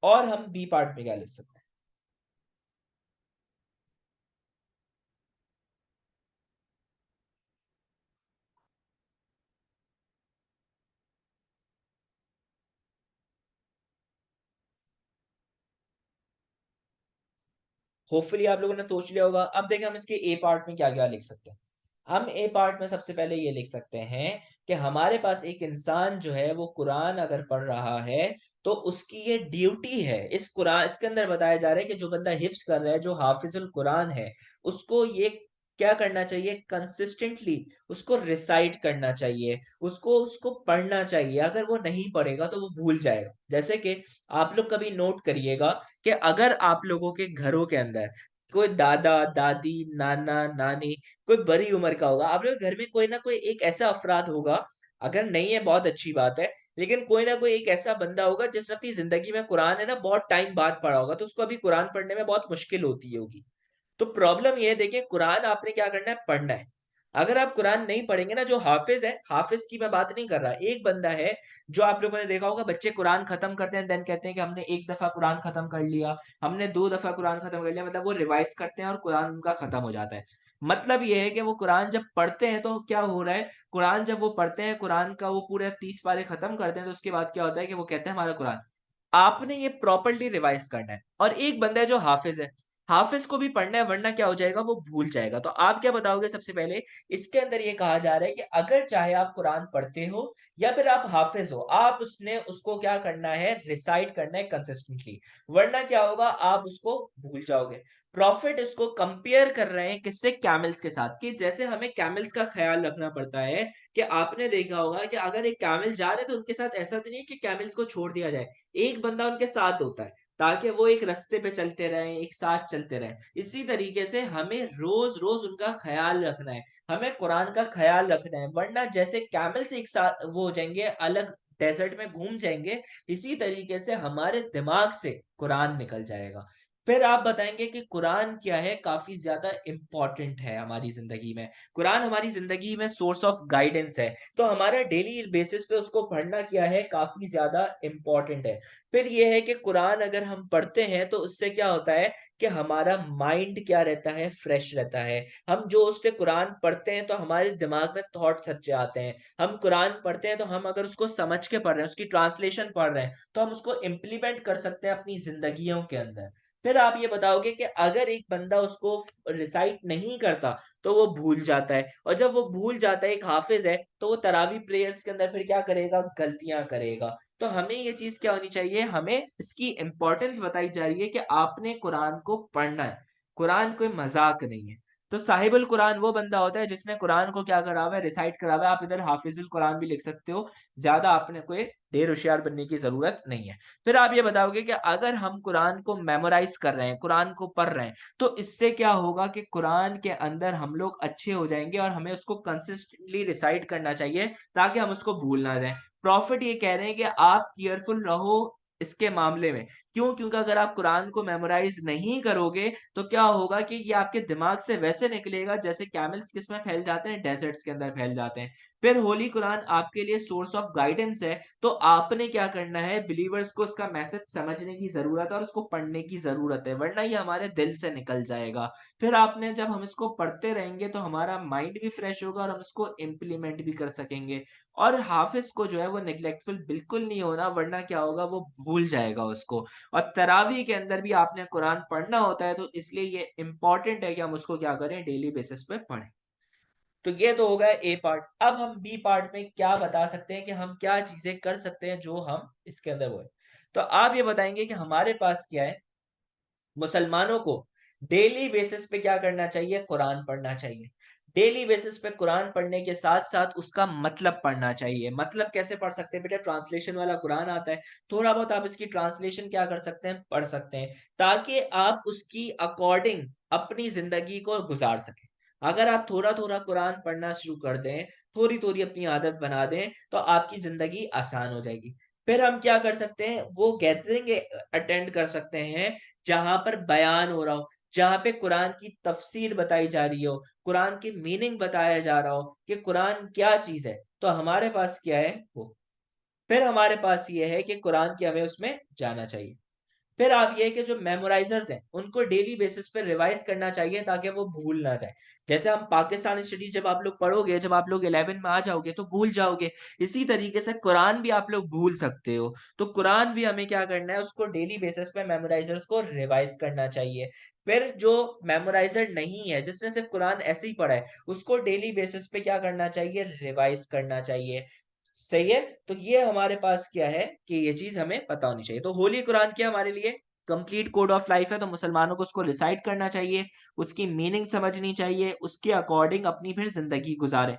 और हम बी पार्ट में क्या लिख सकते हैं। होपफुली आप लोगों ने सोच लिया होगा। अब देखें हम इसके ए पार्ट में क्या क्या लिख सकते हैं। हम ए पार्ट में सबसे पहले ये लिख सकते हैं कि हमारे पास एक इंसान जो है वो कुरान अगर पढ़ रहा है तो उसकी ये ड्यूटी है, इस कुरान इसके अंदर बताया जा रहा है कि जो बंदा हिफ्ज कर रहा है, जो हाफिजुल कुरान है, उसको ये क्या करना चाहिए, कंसिस्टेंटली उसको रिसाइट करना चाहिए, उसको उसको पढ़ना चाहिए। अगर वो नहीं पढ़ेगा तो वो भूल जाएगा। जैसे कि आप लोग कभी नोट करिएगा कि अगर आप लोगों के घरों के अंदर कोई दादा दादी नाना नानी कोई बड़ी उम्र का होगा, आप लोग के घर में कोई ना कोई एक ऐसा अफराद होगा, अगर नहीं है बहुत अच्छी बात है, लेकिन कोई ना कोई एक ऐसा बंदा होगा जिसने अपनी जिंदगी में कुरान है ना बहुत टाइम बाद पढ़ा होगा, तो उसको अभी कुरान पढ़ने में बहुत मुश्किल होती होगी। तो प्रॉब्लम ये है, देखिए कुरान आपने क्या करना है, पढ़ना है। अगर आप कुरान नहीं पढ़ेंगे ना, जो हाफिज है, हाफिज की मैं बात नहीं कर रहा, एक बंदा है जो आप लोगों ने देखा होगा बच्चे कुरान खत्म करते हैं देन कहते हैं कि हमने एक दफा कुरान खत्म कर लिया, हमने दो दफा कुरान खत्म कर लिया, मतलब वो रिवाइज करते हैं और कुरान उनका खत्म हो जाता है। मतलब ये है कि वो कुरान जब पढ़ते हैं तो क्या हो रहा है, कुरान जब वो पढ़ते हैं, कुरान का वो पूरे 30 पारे खत्म करते हैं, तो उसके बाद क्या होता है कि वो कहते हैं हमारा कुरान, आपने ये प्रॉपर्ली रिवाइज करना है। और एक बंदा है जो हाफिज है, हाफिज को भी पढ़ना है, वरना क्या हो जाएगा, वो भूल जाएगा। तो आप क्या बताओगे, सबसे पहले इसके अंदर ये कहा जा रहा है कि अगर चाहे आप कुरान पढ़ते हो या फिर आप हाफिज हो, आप उसने उसको क्या करना है, रिसाइट करना है कंसिस्टेंटली, वरना क्या होगा, आप उसको भूल जाओगे। प्रॉफिट इसको कंपेयर कर रहे हैं किससे, कैमल्स के साथ, कि जैसे हमें कैमल्स का ख्याल रखना पड़ता है, कि आपने देखा होगा कि अगर एक कैमल जा रहे तो उनके साथ ऐसा तो नहीं है कि कैमल्स को छोड़ दिया जाए, एक बंदा उनके साथ होता है ताकि वो एक रास्ते पे चलते रहें, एक साथ चलते रहें। इसी तरीके से हमें रोज रोज उनका ख्याल रखना है, हमें कुरान का ख्याल रखना है, वरना जैसे कैमल्स एक साथ वो हो जाएंगे, अलग डेजर्ट में घूम जाएंगे, इसी तरीके से हमारे दिमाग से कुरान निकल जाएगा। फिर आप बताएंगे कि कुरान क्या है, काफी ज्यादा इंपॉर्टेंट है हमारी जिंदगी में। कुरान हमारी जिंदगी में सोर्स ऑफ गाइडेंस है, तो हमारा डेली बेसिस पे उसको पढ़ना क्या है, काफी ज्यादा इंपॉर्टेंट है। फिर ये है कि कुरान अगर हम पढ़ते हैं तो उससे क्या होता है कि हमारा माइंड क्या रहता है, फ्रेश रहता है। हम जो उससे कुरान पढ़ते हैं तो हमारे दिमाग में थॉट्स अच्छे आते हैं। हम कुरान पढ़ते हैं तो हम अगर उसको समझ के पढ़ रहे हैं, उसकी ट्रांसलेशन पढ़ रहे हैं, तो हम उसको इम्प्लीमेंट कर सकते हैं अपनी जिंदगियों के अंदर। फिर आप ये बताओगे कि अगर एक बंदा उसको रिसाइट नहीं करता तो वो भूल जाता है, और जब वो भूल जाता है, एक हाफिज है, तो वो तरावी प्रेयर्स के अंदर फिर क्या करेगा, गलतियां करेगा। तो हमें ये चीज क्या होनी चाहिए, हमें इसकी इंपॉर्टेंस बताई जा रही है कि आपने कुरान को पढ़ना है, कुरान कोई मजाक नहीं है। तो साहिबुल कुरान वो बंदा होता है जिसने कुरान को क्या करा हुआ है, रिसाइट करा हुआ है। आप इधर हाफिजुल कुरान भी लिख सकते हो, ज्यादा आपने कोई ढेर होशियार बनने की जरूरत नहीं है। फिर आप ये बताओगे कि अगर हम कुरान को मेमोराइज कर रहे हैं, कुरान को पढ़ रहे हैं, तो इससे क्या होगा कि कुरान के अंदर हम लोग अच्छे हो जाएंगे, और हमें उसको कंसिस्टेंटली रिसाइट करना चाहिए ताकि हम उसको भूल ना जाएं। प्रॉफिट ये कह रहे हैं कि आप केयरफुल रहो इसके मामले में, क्यों? क्योंकि अगर आप कुरान को मेमोराइज नहीं करोगे तो क्या होगा कि ये आपके दिमाग से वैसे निकलेगा जैसे कैमल्स किस में फैल जाते हैं, डेजर्ट्स के अंदर फैल जाते हैं। फिर होली कुरान आपके लिए सोर्स ऑफ गाइडेंस है, तो आपने क्या करना है, बिलीवर्स को उसका मैसेज समझने की जरूरत है और उसको पढ़ने की जरूरत है, वरना ये हमारे दिल से निकल जाएगा। फिर आपने जब हम इसको पढ़ते रहेंगे तो हमारा माइंड भी फ्रेश होगा और हम इसको इम्प्लीमेंट भी कर सकेंगे। और हाफिज को जो है वो निग्लेक्टफुल बिल्कुल नहीं होना, वरना क्या होगा, वो भूल जाएगा उसको। और तरावी के अंदर भी आपने कुरान पढ़ना होता है, तो इसलिए ये इंपॉर्टेंट है कि हम उसको क्या करें, डेली बेसिस पे पढ़ें। तो ये तो होगा ए पार्ट। अब हम बी पार्ट में क्या बता सकते हैं कि हम क्या चीजें कर सकते हैं जो हम इसके अंदर वो है। तो आप ये बताएंगे कि हमारे पास क्या है, मुसलमानों को डेली बेसिस पे क्या करना चाहिए, कुरान पढ़ना चाहिए। डेली बेसिस पे कुरान पढ़ने के साथ साथ उसका मतलब पढ़ना चाहिए। मतलब कैसे पढ़ सकते हैं बेटा, ट्रांसलेशन वाला कुरान आता है, थोड़ा बहुत आप इसकी ट्रांसलेशन क्या कर सकते हैं, पढ़ सकते हैं, ताकि आप उसकी अकॉर्डिंग अपनी जिंदगी को गुजार सकें। अगर आप थोड़ा थोड़ा कुरान पढ़ना शुरू कर दें, थोड़ी थोड़ी अपनी आदत बना दें, तो आपकी जिंदगी आसान हो जाएगी। फिर हम क्या कर सकते हैं, वो गैदरिंग अटेंड कर सकते हैं जहां पर बयान हो रहा हो, जहां पे कुरान की तफसीर बताई जा रही हो, कुरान की मीनिंग बताया जा रहा हो कि कुरान क्या चीज है। तो हमारे पास क्या है वो, फिर हमारे पास ये है कि कुरान की हमें उसमें जाना चाहिए। फिर आप ये कि जो मेमोराइजर्स हैं उनको डेली बेसिस पे रिवाइज करना चाहिए ताकि वो भूल ना जाए। जैसे हम पाकिस्तानी स्टडीज जब आप लोग पढ़ोगे, जब आप लोग 11 में आ जाओगे तो भूल जाओगे, इसी तरीके से कुरान भी आप लोग भूल सकते हो। तो कुरान भी हमें क्या करना है, उसको डेली बेसिस पे मेमोराइजर्स को रिवाइज करना चाहिए। फिर जो मेमोराइजर नहीं है, जिसने सिर्फ कुरान ऐसे ही पढ़ा है, उसको डेली बेसिस पे क्या करना चाहिए, रिवाइज करना चाहिए। सही है। तो ये हमारे पास क्या है कि ये चीज हमें पता होनी चाहिए। तो होली कुरान क्या हमारे लिए कंप्लीट कोड ऑफ लाइफ है, तो मुसलमानों को उसको रिसाइट करना चाहिए, उसकी मीनिंग समझनी चाहिए, उसके अकॉर्डिंग अपनी फिर जिंदगी गुजारे।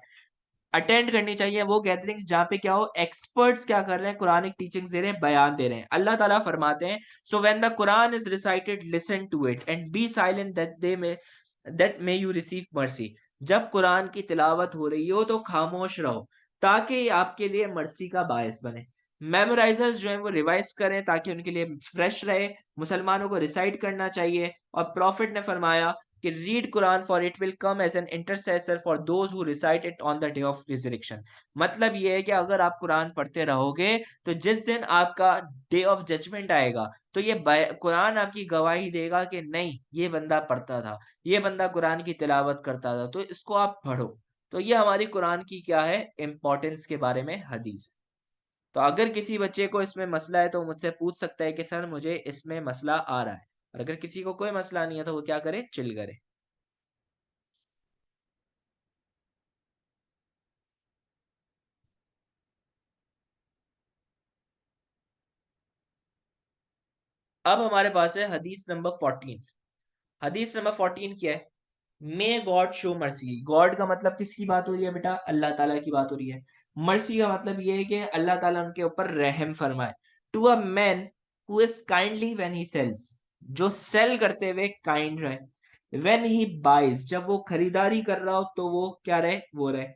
अटेंड करनी चाहिए वो गैदरिंग्स जहां पे क्या हो, एक्सपर्ट्स क्या कर रहे हैं, कुरानिक टीचिंग्स दे रहे हैं, बयान दे रहे हैं। अल्लाह ताला फरमाते हैं, so when the Quran is recited listen to it and be silent that may you receive mercy. जब कुरान की तिलावत हो रही हो तो खामोश रहो, ताकि ये आपके लिए मर्सी का बायस बने। मेमोराइजर्स जो है वो रिवाइज करें ताकि उनके लिए फ्रेश रहे। मुसलमानों को रिसाइट करना चाहिए। और प्रॉफिट ने फरमाया कि read Quran for it will come as an intercessor for those who recite it on the day of resurrection. मतलब ये है कि अगर आप कुरान पढ़ते रहोगे तो जिस दिन आपका डे ऑफ जजमेंट आएगा, तो ये कुरान आपकी गवाही देगा कि नहीं, ये बंदा पढ़ता था, ये बंदा कुरान की तिलावत करता था, तो इसको आप पढ़ो। तो ये हमारी कुरान की क्या है, इंपॉर्टेंस के बारे में हदीस है। तो अगर किसी बच्चे को इसमें मसला है तो मुझसे पूछ सकता है कि सर मुझे इसमें मसला आ रहा है। और अगर किसी को कोई मसला नहीं है तो वो क्या करे, चिल करे। अब हमारे पास है हदीस नंबर 14। हदीस नंबर 14 क्या है, may God show mercy. God का मतलब किसकी बात हो रही है बेटा, अल्लाह ताला की बात हो रही है। मर्सी का मतलब ये है कि अल्लाह ताला उनके ऊपर रहम फरमाए। To a man who is kindly when he sells, जो सेल करते हुए काइंड रहे। व्हेन ही बाइज, जब वो खरीदारी कर रहा हो तो वो क्या रहे, वो रहे।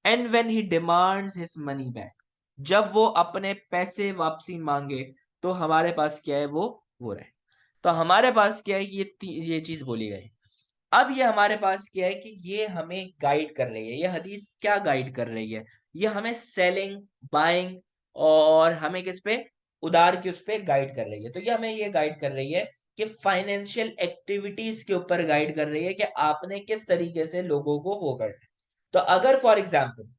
And when he demands his money back, जब वो अपने पैसे वापसी मांगे तो हमारे पास क्या है, वो रहे। तो हमारे पास क्या है, ये चीज बोली गई। अब ये हमारे पास क्या है कि ये हमें गाइड कर रही है, ये हदीस क्या गाइड कर रही है, ये हमें सेलिंग, बाइंग, और हमें किस पे, उधार की उस पे गाइड कर रही है। तो ये हमें ये गाइड कर रही है कि फाइनेंशियल एक्टिविटीज के ऊपर गाइड कर रही है कि आपने किस तरीके से लोगों को वो करना है। तो अगर फॉर एग्जाम्पल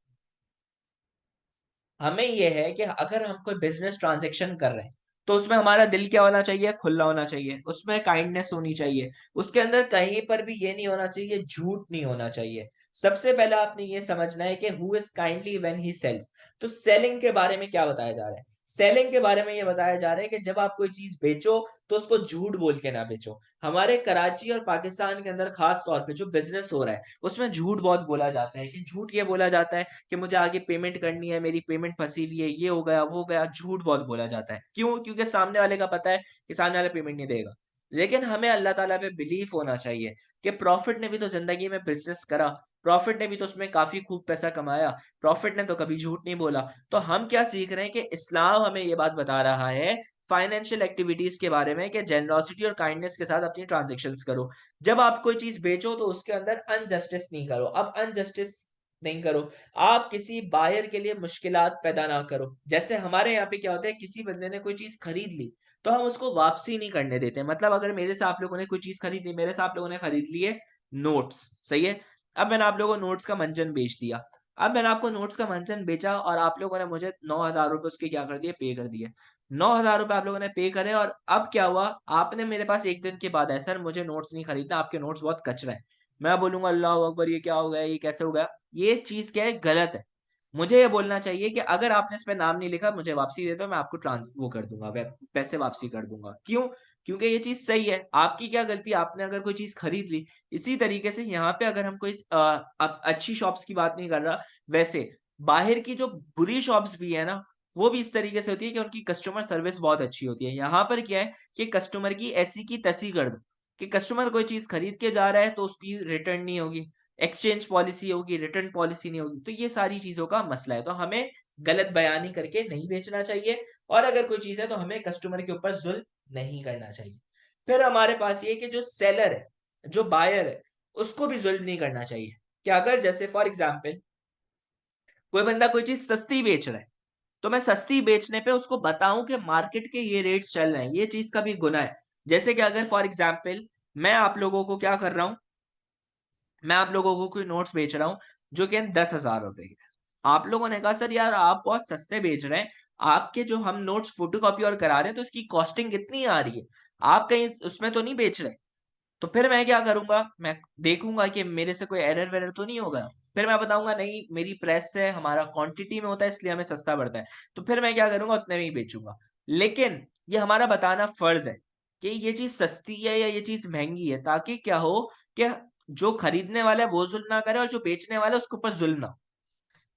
हमें ये है कि अगर हम कोई बिजनेस ट्रांजेक्शन कर रहे हैं, तो उसमें हमारा दिल क्या होना चाहिए, खुला होना चाहिए, उसमें काइंडनेस होनी चाहिए, उसके अंदर कहीं पर भी ये नहीं होना चाहिए, झूठ नहीं होना चाहिए। सबसे पहले आपने ये समझना है कि who is kindly when he sells. तो सेलिंग के बारे में क्या बताया जा रहा है, सेलिंग के बारे में ये बताया जा रहा है कि जब आप कोई चीज बेचो तो उसको झूठ बोल के ना बेचो। हमारे कराची और पाकिस्तान के अंदर खास तौर पे जो बिजनेस हो रहा है उसमें झूठ बहुत बोला जाता है। कि झूठ ये बोला जाता है कि मुझे आगे पेमेंट करनी है, मेरी पेमेंट फंसी हुई है, ये हो गया वो हो गया, झूठ बहुत बोला जाता है। क्यों? क्योंकि सामने वाले का पता है कि सामने वाला पेमेंट नहीं देगा। लेकिन हमें अल्लाह ताला पे बिलीफ होना चाहिए कि प्रॉफिट ने भी तो जिंदगी में बिजनेस करा, प्रॉफिट ने भी तो उसमें काफी खूब पैसा कमाया, प्रॉफिट ने तो कभी झूठ नहीं बोला। तो हम क्या सीख रहे हैं कि इस्लाम हमें ये बात बता रहा है फाइनेंशियल एक्टिविटीज के बारे में कि जेनरोसिटी और काइंडनेस के साथ अपनी ट्रांजेक्शन्स करो। जब आप कोई चीज बेचो तो उसके अंदर अनजस्टिस नहीं करो। अब अनजस्टिस नहीं करो, आप किसी बायर के लिए मुश्किलात पैदा ना करो। जैसे हमारे यहाँ पे क्या होता है, किसी बंदे ने कोई चीज खरीद ली तो हम उसको वापसी नहीं करने देते। मतलब अगर मेरे से आप लोगों ने कोई चीज खरीद ली, मेरे से आप लोगों ने खरीद लिए नोट्स, सही है। अब मैंने आप लोगों को नोट्स का मंजन बेच दिया। अब मैंने आपको नोट्स का मंजन बेचा और आप लोगों ने मुझे 9,000 रुपए उसके क्या कर दिए, पे कर दिए। 9,000 रुपए आप लोगों ने पे करे और अब क्या हुआ, आपने मेरे पास एक दिन के बाद है, सर मुझे नोट्स नहीं खरीदना, आपके नोट्स बहुत कचरा है। मैं बोलूंगा अल्लाह अकबर, ये क्या हो गया, ये कैसे हो गया? ये चीज क्या है, गलत है। मुझे ये बोलना चाहिए कि अगर आपने इस पे नाम नहीं लिखा, मुझे वापसी दे दो, मैं आपको ट्रांस वो कर दूंगा, पैसे वापसी कर दूंगा। क्यों? क्योंकि ये चीज सही है। आपकी क्या गलती, आपने अगर कोई चीज खरीद ली। इसी तरीके से यहाँ पे अगर हम कोई अच्छी शॉप्स की बात नहीं कर रहा, वैसे बाहर की जो बुरी शॉप्स भी है ना, वो भी इस तरीके से होती है कि उनकी कस्टमर सर्विस बहुत अच्छी होती है। यहाँ पर क्या है कि कस्टमर की ऐसी की तैसी कर दो कि कस्टमर कोई चीज खरीद के जा रहा है तो उसकी रिटर्न नहीं होगी, एक्सचेंज पॉलिसी होगी, रिटर्न पॉलिसी नहीं होगी। तो ये सारी चीजों का मसला है। तो हमें गलत बयानी करके नहीं बेचना चाहिए, और अगर कोई चीज है तो हमें कस्टमर के ऊपर जुल्म नहीं करना चाहिए। फिर हमारे पास ये कि जो सेलर है, जो बायर है, उसको भी जुल्म नहीं करना चाहिए। कि अगर जैसे फॉर एग्जाम्पल कोई बंदा कोई चीज सस्ती बेच रहा है, तो मैं सस्ती बेचने पे उसको बताऊं कि मार्केट के ये रेट्स चल रहे हैं, ये चीज का भी गुनाह है। जैसे कि अगर फॉर एग्जाम्पल मैं आप लोगों को क्या कर रहा हूं, मैं आप लोगों को कोई नोट्स बेच रहा हूँ जो कि 10,000 रुपए के। आप लोगों ने कहा सर यार आप बहुत सस्ते बेच रहे हैं, आपके जो हम नोट्स फोटोकॉपी और करा रहे हैं तो इसकी कॉस्टिंग कितनी आ रही है, आप कहीं उसमें तो नहीं बेच रहे। तो फिर मैं क्या करूंगा, मैं देखूंगा कि मेरे से कोई एरर वेरर तो नहीं होगा। फिर मैं बताऊंगा नहीं मेरी प्रेस है, हमारा क्वांटिटी में होता है इसलिए हमें सस्ता पड़ता है। तो फिर मैं क्या करूंगा, उतने में ही बेचूंगा। लेकिन ये हमारा बताना फर्ज है कि ये चीज सस्ती है या ये चीज महंगी है, ताकि क्या हो कि जो खरीदने वाला है वो जुल्म ना करे और जो बेचने वाला है उसके ऊपर जुल्म ना हो।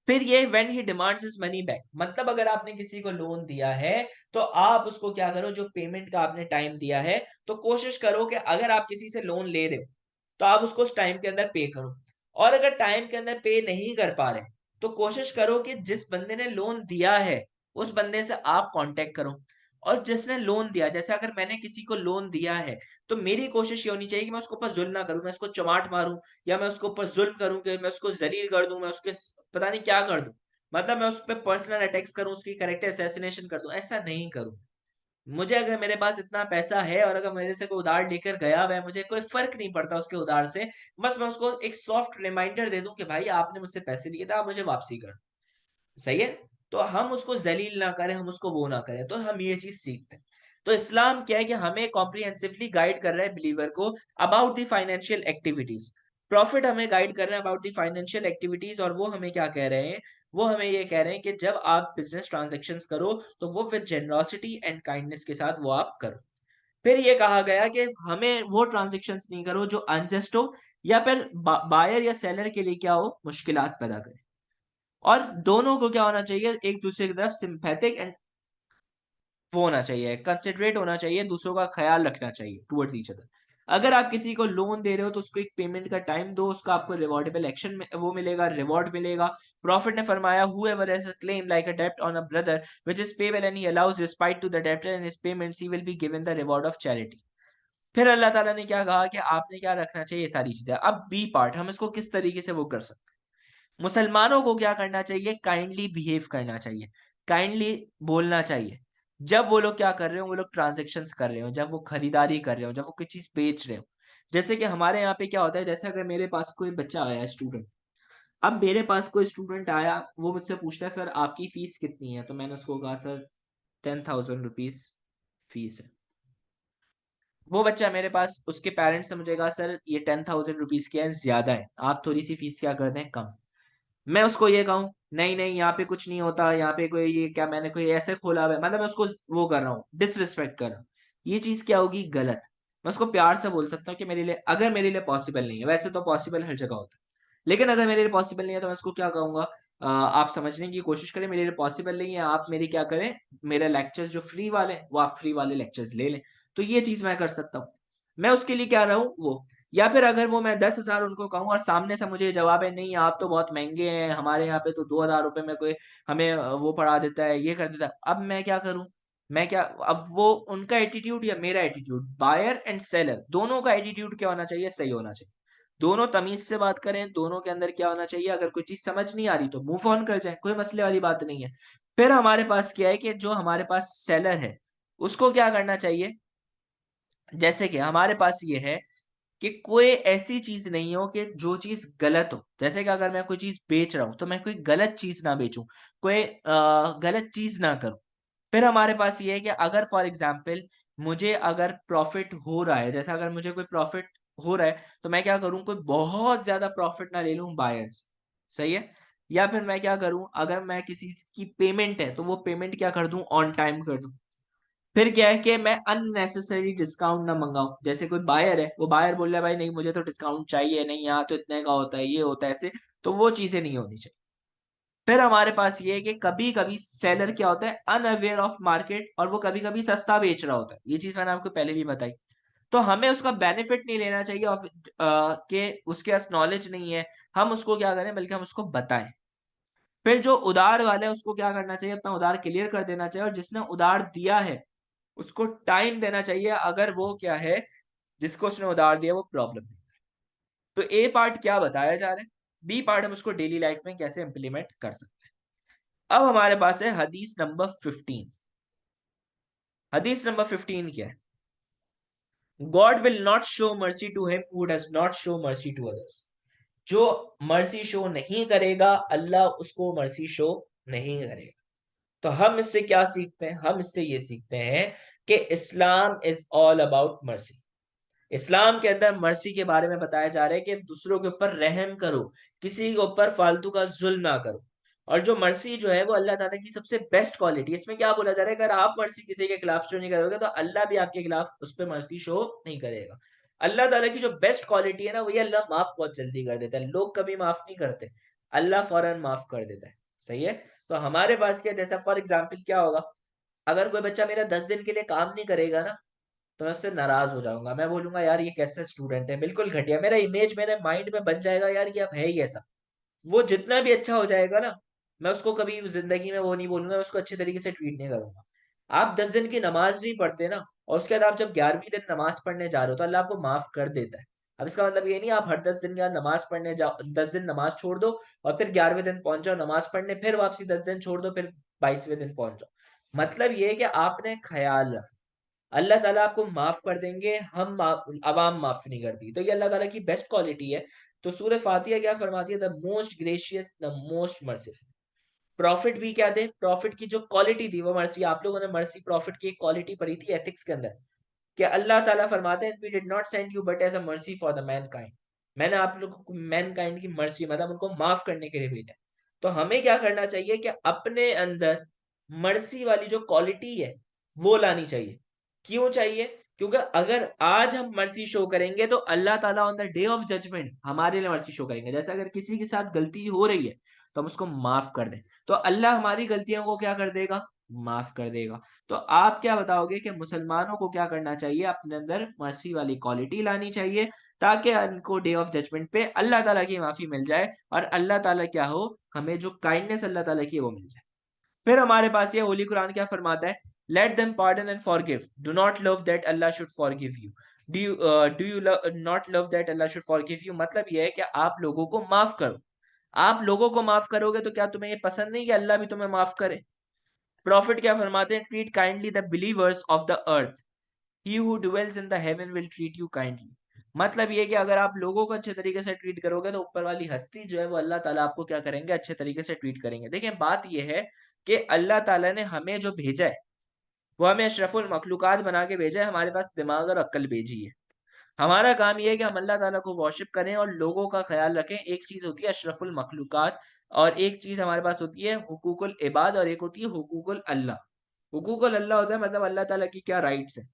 फिर ये when he demands his money back, मतलब अगर आपने किसी को लोन दिया है तो आप उसको क्या करो, जो पेमेंट का आपने टाइम दिया है, तो कोशिश करो कि अगर आप किसी से लोन ले रहे हो तो आप उसको उस टाइम के अंदर पे करो। और अगर टाइम के अंदर पे नहीं कर पा रहे तो कोशिश करो कि जिस बंदे ने लोन दिया है उस बंदे से आप कांटेक्ट करो। और जिसने लोन दिया, जैसे अगर मैंने किसी को लोन दिया है तो मेरी कोशिश ये होनी चाहिए कि मैं उसके ऊपर जुल्म ना करूं, मैं उसको चमाट मारूं या मैं उसके ऊपर जुल्म करूं कि मैं उसको जलील कर दूं, मैं उसके पता नहीं क्या कर दूं। मतलब मैं उस पर पर्सनल अटैक्स करूं, उसकी कैरेक्टर असैसिनेशन कर दूं, ऐसा नहीं करूं। मुझे अगर मेरे पास इतना पैसा है और अगर मेरे से कोई उधार लेकर गया हुआ है, मुझे कोई फर्क नहीं पड़ता उसके उधार से। बस मैं उसको एक सॉफ्ट रिमाइंडर दे दूं कि भाई आपने मुझसे पैसे लिए थे, आप मुझे वापसी कर। सही है। तो हम उसको जलील ना करें, हम उसको वो ना करें, तो हम ये चीज सीखते हैं। तो इस्लाम क्या है कि हमें कॉम्प्रिहेंसिवली गाइड कर रहा है बिलीवर को about the financial activities. Profit हमें गाइड कर रहे हैं अबाउट द फाइनेंशियल एक्टिविटीज, और वो हमें क्या कह रहे हैं, वो हमें ये कह रहे हैं कि जब आप बिजनेस ट्रांजेक्शन्स करो तो वो विद जेनरोसिटी एंड काइंडनेस के साथ वो आप करो। फिर ये कहा गया कि हमें वो ट्रांजेक्शन्स नहीं करो जो अनजस्ट हो या फिर बायर या सेलर के लिए क्या हो, मुश्किलात पैदा करे। और दोनों को क्या होना चाहिए, एक दूसरे की तरफ सिंपैथिक एंड वो होना चाहिए, कंसिडरेट होना चाहिए, दूसरों का ख्याल रखना चाहिए टुवर्ड्स ईच अदर। अगर आप किसी को लोन दे रहे हो तो उसको एक पेमेंट का टाइम दो, उसका आपको रिवॉर्डेबल एक्शन में वो मिलेगा, रिवॉर्ड मिलेगा। प्रॉफिट ने फरमाया whoever has a claim like a debt on a brother which is payable and he allows respite to the debtor and his payments, he will be given the reward of charity। फिर अल्लाह ताला ने क्या कहा कि आपने क्या रखना चाहिए, ये सारी चीजें। अब बी पार्ट, हम इसको किस तरीके से वो कर सकते हैं। मुसलमानों को क्या करना चाहिए, काइंडली बिहेव करना चाहिए, काइंडली बोलना चाहिए। जब वो लोग क्या कर रहे हो, वो लोग ट्रांजेक्शन्स कर रहे हो, जब वो खरीदारी कर रहे हो, जब वो कोई चीज बेच रहे हो। जैसे कि हमारे यहाँ पे क्या होता है, जैसे अगर मेरे पास कोई बच्चा आया स्टूडेंट, अब मेरे पास कोई स्टूडेंट आया, वो मुझसे पूछता है सर आपकी फीस कितनी है, तो मैंने उसको कहा सर 10,000 रुपीज फीस है। वो बच्चा मेरे पास, उसके पेरेंट्स से मुझे कहा सर ये 10,000 रुपीज क्या है, ज्यादा है, आप थोड़ी सी फीस क्या कर दें कम। मैं उसको ये कहूँ नहीं नहीं यहाँ पे कुछ नहीं होता, यहाँ पे कोई ये क्या मैंने कोई ऐसे खोला हुआ है, मतलब मैं उसको वो कर रहा हूँ, डिसरिस्पेक्ट कर रहा हूँ। ये चीज क्या होगी, गलत। मैं उसको प्यार से बोल सकता हूँ कि मेरे लिए, अगर मेरे लिए पॉसिबल नहीं है, वैसे तो पॉसिबल हर जगह होता है, लेकिन अगर मेरे लिए पॉसिबल नहीं है तो मैं उसको क्या कहूंगा, आप समझने की कोशिश करें, मेरे लिए पॉसिबल नहीं है, आप मेरी क्या करें, मेरे लेक्चर्स जो फ्री वाले वो आप फ्री वाले लेक्चर्स ले लें। तो ये चीज मैं कर सकता हूँ। मैं उसके लिए क्या रहा हूँ वो, या फिर अगर वो मैं 10,000 उनको कहूँ और सामने से मुझे जवाब है नहीं आप तो बहुत महंगे हैं, हमारे यहाँ पे तो 2,000 रुपए में कोई हमें वो पढ़ा देता है, ये कर देता है, अब मैं क्या करूँ? मैं क्या, अब वो उनका एटीट्यूड या मेरा एटीट्यूड, बायर एंड सेलर दोनों का एटीट्यूड क्या होना चाहिए? सही होना चाहिए। दोनों तमीज से बात करें, दोनों के अंदर क्या होना चाहिए? अगर कोई चीज समझ नहीं आ रही तो मूव ऑन कर जाए, कोई मसले वाली बात नहीं है। फिर हमारे पास क्या है कि जो हमारे पास सेलर है उसको क्या करना चाहिए? जैसे कि हमारे पास ये है कि कोई ऐसी चीज नहीं हो कि जो चीज गलत हो। जैसे कि अगर मैं कोई चीज बेच रहा हूं तो मैं कोई गलत चीज ना बेचूं, कोई गलत चीज ना करूं। फिर हमारे पास ये है कि अगर फॉर एग्जाम्पल मुझे अगर प्रॉफिट हो रहा है, जैसे अगर मुझे कोई प्रॉफिट हो रहा है तो मैं क्या करूं? कोई बहुत ज्यादा प्रॉफिट ना ले लूं बायर्स, सही है। या फिर मैं क्या करूं? अगर मैं किसी की पेमेंट है तो वो पेमेंट क्या कर दूं? ऑन टाइम कर दूं। फिर क्या है कि मैं अननेसेसरी डिस्काउंट ना मंगाऊं। जैसे कोई बायर है, वो बायर बोल रहा है भाई नहीं मुझे तो डिस्काउंट चाहिए नहीं, यहाँ तो इतने का होता है, ये होता है ऐसे, तो वो चीजें नहीं होनी चाहिए। फिर हमारे पास ये है कि कभी कभी सेलर क्या होता है? अनअवेयर ऑफ मार्केट, और वो कभी कभी सस्ता बेच रहा होता है, ये चीज मैंने आपको पहले भी बताई। तो हमें उसका बेनिफिट नहीं लेना चाहिए कि उसके पास नॉलेज नहीं है, हम उसको क्या करें बल्कि हम उसको बताएं। फिर जो उधार वाला है उसको क्या करना चाहिए? अपना उधार क्लियर कर देना चाहिए, और जिसने उधार दिया है उसको टाइम देना चाहिए, अगर वो क्या है जिसको उसने उधार दिया वो प्रॉब्लम है। तो ए पार्ट क्या बताया जा रहा है, बी पार्ट हम उसको डेली लाइफ में कैसे इंप्लीमेंट कर सकते हैं। अब हमारे पास है हदीस नंबर 15। हदीस नंबर 15 क्या है? God will not show mercy to him who does not show mercy to others. जो मर्सी शो नहीं करेगा अल्लाह उसको मर्सी शो नहीं करेगा। तो हम इससे क्या सीखते हैं? हम इससे ये सीखते हैं कि इस्लाम इज ऑल अबाउट मर्सी। इस्लाम के अंदर मर्सी के बारे में बताया जा रहा है कि दूसरों के ऊपर रहम करो, किसी के ऊपर फालतू का जुल्म ना करो। और जो मर्सी जो है वो अल्लाह ताला की सबसे बेस्ट क्वालिटी। इसमें क्या बोला जा रहा है? अगर आप मर्सी किसी के खिलाफ शो नहीं करोगे तो अल्लाह भी आपके खिलाफ उस पर मर्सी शो नहीं करेगा। अल्लाह ताला की जो बेस्ट क्वालिटी है ना, वही अल्लाह माफ बहुत जल्दी कर देता है। लोग कभी माफ नहीं करते, अल्लाह फौरन माफ कर देता है, सही है। तो हमारे पास क्या, जैसा फॉर एग्जाम्पल क्या होगा, अगर कोई बच्चा मेरा 10 दिन के लिए काम नहीं करेगा ना तो मैं उससे नाराज हो जाऊंगा। मैं बोलूंगा यार ये कैसा स्टूडेंट है, बिल्कुल घटिया। मेरा इमेज मेरे माइंड में बन जाएगा यार ये अब है ही ऐसा। वो जितना भी अच्छा हो जाएगा ना, मैं उसको कभी जिंदगी में वो नहीं बोलूंगा, मैं उसको अच्छे तरीके से ट्रीट नहीं करूंगा। आप 10 दिन की नमाज नहीं पढ़ते ना, और उसके बाद आप जब 11वीं दिन नमाज पढ़ने जा रहे हो तो अल्लाह आपको माफ कर देता है। अब इसका मतलब ये नहीं आप हर 10 दिन के बाद नमाज पढ़ने जाओ, 10 दिन नमाज छोड़ दो और फिर 11वें दिन पहुंच जाओ नमाज पढ़ने, फिर वापसी 10 दिन छोड़ दो, फिर 22वें दिन पहुंच जाओ। मतलब ये है कि आपने ख्याल रखा, अल्लाह ताला आपको माफ कर देंगे, अवाम माफ नहीं करती। तो ये अल्लाह ताला की बेस्ट क्वालिटी है। तो सूरह फातिहा क्या फरमाती है? The most gracious, the most merciful. Prophet भी क्या थे? प्रॉफिट की जो क्वालिटी थी वो मर्सी। आप लोगों ने मर्सी प्रॉफिट की क्वालिटी पढ़ी थी एथिक्स के अंदर, कि अल्लाह ताला फरमाते हैं we did not send you but as a mercy for the mankind. मैंने आप लोगों को मैनकाइंड की मर्सी, मतलब उनको माफ करने के लिए भेजा। तो हमें क्या करना चाहिए कि अपने अंदर मर्सी वाली जो क्वालिटी है वो लानी चाहिए। क्यों चाहिए? क्योंकि अगर आज हम मर्सी शो करेंगे तो अल्लाह ताला on the day of judgement हमारे लिए मर्सी शो करेंगे। जैसे अगर किसी के साथ गलती हो रही है तो हम उसको माफ कर दें, तो अल्लाह हमारी गलतियों को क्या कर देगा? माफ कर देगा। तो आप क्या बताओगे कि मुसलमानों को क्या करना चाहिए? अपने अंदर मर्सी वाली क्वालिटी लानी चाहिए, ताकि उनको डे ऑफ जजमेंट पे अल्लाह ताला की माफी मिल जाए, और अल्लाह ताला क्या हो, हमें जो काइंडनेस अल्लाह ताला की है वो मिल जाए। फिर हमारे पास ये होली कुरान क्या फरमाता है? Let them pardon and forgive, do not love that Allah should forgive you. Do you not love that Allah should forgive you, मतलब ये है कि आप लोगों को माफ करो। आप लोगों को माफ करोगे तो क्या तुम्हें ये पसंद नहीं कि अल्लाह भी तुम्हें माफ करे? प्रॉफिट क्या फरमाते हैं? Treat kindly the believers of the earth, he who dwells in the haven will treat you kindly. मतलब ये कि अगर आप लोगों को अच्छे तरीके से ट्रीट करोगे तो ऊपर वाली हस्ती जो है वो अल्लाह ताला आपको क्या करेंगे? अच्छे तरीके से ट्रीट करेंगे। देखिए बात ये है कि अल्लाह ताला ने हमें जो भेजा है वो हमें अशरफुल मखलूकात बना के भेजा है, हमारे पास दिमाग और अक्ल भेजी है। हमारा काम ये है कि हम अल्लाह ताला को वर्शिप करें और लोगों का ख्याल रखें। एक चीज होती है अशरफुल मखलूकात, और एक चीज हमारे पास होती है हुकूकुल इबाद, और एक होती है हुकूकुल अल्लाह। हुकूकुल अल्लाह होता है मतलब अल्लाह ताला की क्या राइट्स है,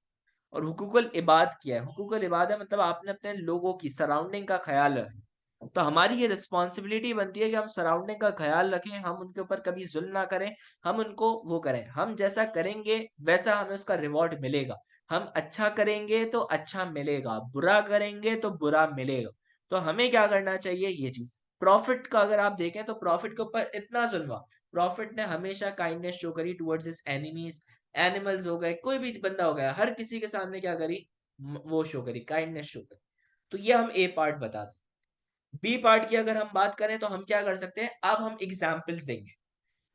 और हुकूकुल इबाद क्या है? हुकूकुल इबाद है मतलब आपने अपने लोगों की सराउंडिंग का ख्याल रखना। तो हमारी ये रिस्पॉन्सिबिलिटी बनती है कि हम सराउंडिंग का ख्याल रखें, हम उनके ऊपर कभी जुल्म ना करें, हम उनको वो करें, हम जैसा करेंगे वैसा हमें उसका रिवॉर्ड मिलेगा। हम अच्छा करेंगे तो अच्छा मिलेगा, बुरा करेंगे तो बुरा मिलेगा। तो हमें क्या करना चाहिए, ये चीज। प्रॉफिट का अगर आप देखें तो प्रॉफिट के ऊपर इतना जुल्म हुआ, प्रॉफिट ने हमेशा काइंडनेस शो करी टुवर्ड्स हिज एनिमीज, एनिमल्स हो गए, कोई भी बंदा हो गया, हर किसी के सामने क्या करी, वो शो करी, काइंडनेस शो करी। तो ये हम ए पार्ट बता दें। बी पार्ट की अगर हम बात करें तो हम क्या कर सकते हैं, अब हम एग्जाम्पल्स देंगे।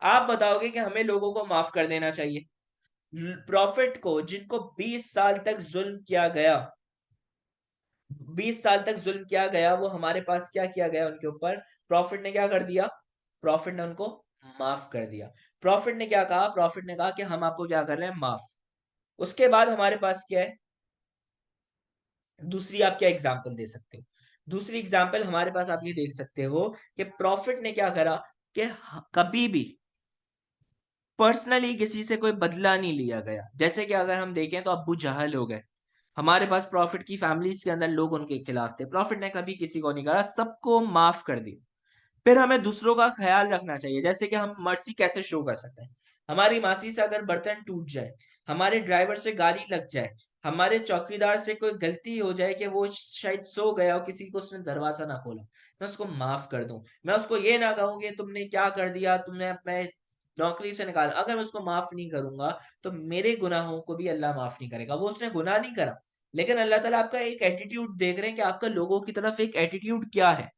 आप बताओगे कि हमें लोगों को माफ कर देना चाहिए। प्रॉफिट को, जिनको 20 साल तक जुल्म किया गया, 20 साल तक जुल्म किया गया, वो हमारे पास क्या किया गया उनके ऊपर, प्रॉफिट ने क्या कर दिया, प्रॉफिट ने उनको माफ कर दिया। प्रॉफिट ने क्या कहा, प्रॉफिट ने कहा कि हम आपको क्या कर रहे हैं, माफ। उसके बाद हमारे पास क्या है, दूसरी आप क्या एग्जांपल दे सकते हो, दूसरी एग्जांपल हमारे पास आप ये देख सकते हो कि प्रॉफिट ने क्या करा कि कभी भी पर्सनली किसी से कोई बदला नहीं लिया गया। जैसे कि अगर हम देखें तो अब्बू जहल हो गए, हमारे पास प्रॉफिट की फैमिलीज के अंदर लोग उनके खिलाफ थे, प्रॉफिट ने कभी किसी को नहीं करा, सबको माफ कर दिया। फिर हमें दूसरों का ख्याल रखना चाहिए, जैसे कि हम मर्सी कैसे शो कर सकते हैं। हमारी मासी से अगर बर्तन टूट जाए, हमारे ड्राइवर से गाड़ी लग जाए, हमारे चौकीदार से कोई गलती हो जाए कि वो शायद सो गया और किसी को उसने दरवाजा ना खोला, मैं उसको माफ कर दूं। मैं उसको ये ना कहूं कि तुमने क्या कर दिया, तुमने मैं नौकरी से निकाल, अगर मैं उसको माफ नहीं करूंगा तो मेरे गुनाहों को भी अल्लाह माफ नहीं करेगा। वो उसने गुनाह नहीं करा, लेकिन अल्लाह ताला आपका एक एटीट्यूड देख रहे हैं कि आपका लोगों की तरफ एक एटीट्यूड क्या है।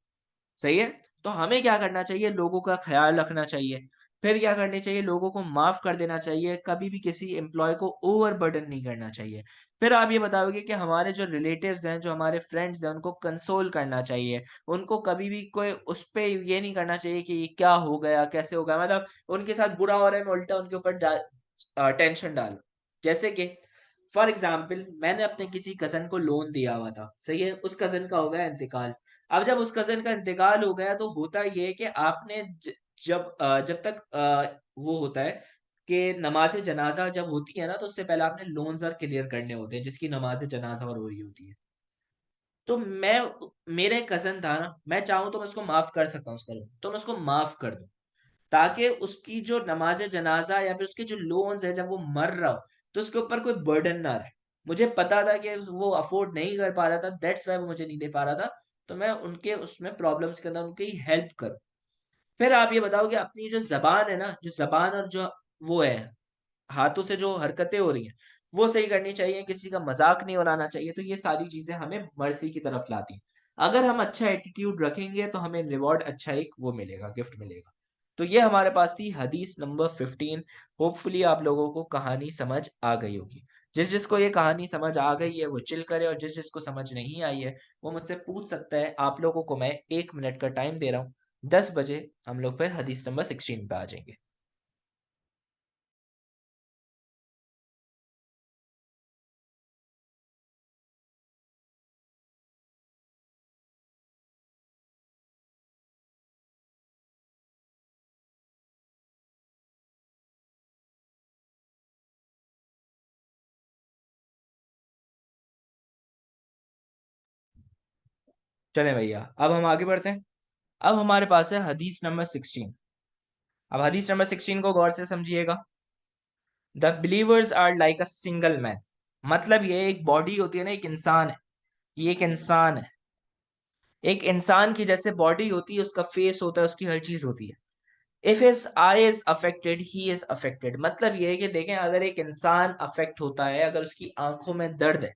सही है। तो हमें क्या करना चाहिए, लोगों का ख्याल रखना चाहिए। फिर क्या करनी चाहिए, लोगों को माफ कर देना चाहिए, कभी भी किसी एम्प्लॉय को ओवर बर्डन नहीं करना चाहिए। फिर आप ये बताओगे कि हमारे जो रिलेटिव्स हैं, जो हमारे फ्रेंड्स हैं, उनको कंसोल करना चाहिए। उनको कभी भी कोई उस पे ये नहीं करना चाहिए कि ये क्या हो गया, कैसे हो गया, मतलब उनके साथ बुरा हो रहा है मैं उल्टा उनके ऊपर टेंशन डालूं। जैसे कि फॉर एग्जाम्पल मैंने अपने किसी कजन को लोन दिया हुआ था, सही है, उस कजन का हो गया इंतकाल। अब जब उस कजन का इंतकाल हो गया तो होता ये है कि आपने जब तक वो होता है कि नमाज जनाजा जब होती है ना, तो उससे पहले आपने लोन्स और क्लियर करने होते हैं, जिसकी नमाज जनाजा और हो रही होती है। तो मैं, मेरे कजन था ना, मैं चाहूं तो मैं उसको माफ कर सकता हूँ उसका लोन, तो मैं उसको माफ कर दूं, ताकि उसकी जो नमाज जनाजा या फिर उसके जो लोन्स है, जब वो मर रहा हो तो उसके ऊपर कोई बर्डन ना रहे। मुझे पता था कि वो अफोर्ड नहीं कर पा रहा था, दैट्स वाई वो मुझे नहीं दे पा रहा था, तो मैं उनके उसमें प्रॉब्लम्स के अंदर उनकी हेल्प करूं। फिर आप ये बताओ कि अपनी जो जबान है ना, जो जबान और जो वो है, हाथों से जो हरकतें हो रही हैं, वो सही करनी चाहिए, किसी का मजाक नहीं उड़ाना चाहिए। तो ये सारी चीजें हमें मर्सी की तरफ लाती हैं। अगर हम अच्छा एटीट्यूड रखेंगे तो हमें रिवॉर्ड अच्छा एक वो मिलेगा, गिफ्ट मिलेगा। तो ये हमारे पास थी हदीस नंबर 15। होपफुली आप लोगों को कहानी समझ आ गई होगी। जिस जिसको ये कहानी समझ आ गई है वो चिल करे, और जिस जिसको समझ नहीं आई है वो मुझसे पूछ सकता है। आप लोगों को मैं 1 मिनट का टाइम दे रहा हूँ, 10 बजे हम लोग फिर हदीस नंबर 16 पे आ जाएंगे। चले भैया, अब हम आगे बढ़ते हैं। अब हमारे पास है हदीस नंबर 16। अब हदीस नंबर 16 को गौर से समझिएगा। The believers are like a single man, मतलब ये एक बॉडी होती है ना, एक इंसान है, ये एक इंसान है। एक इंसान की जैसे बॉडी होती है, उसका फेस होता है, उसकी हर चीज होती है। If his I is affected he is affected, मतलब ये है कि देखें, अगर एक इंसान अफेक्ट होता है, अगर उसकी आंखों में दर्द है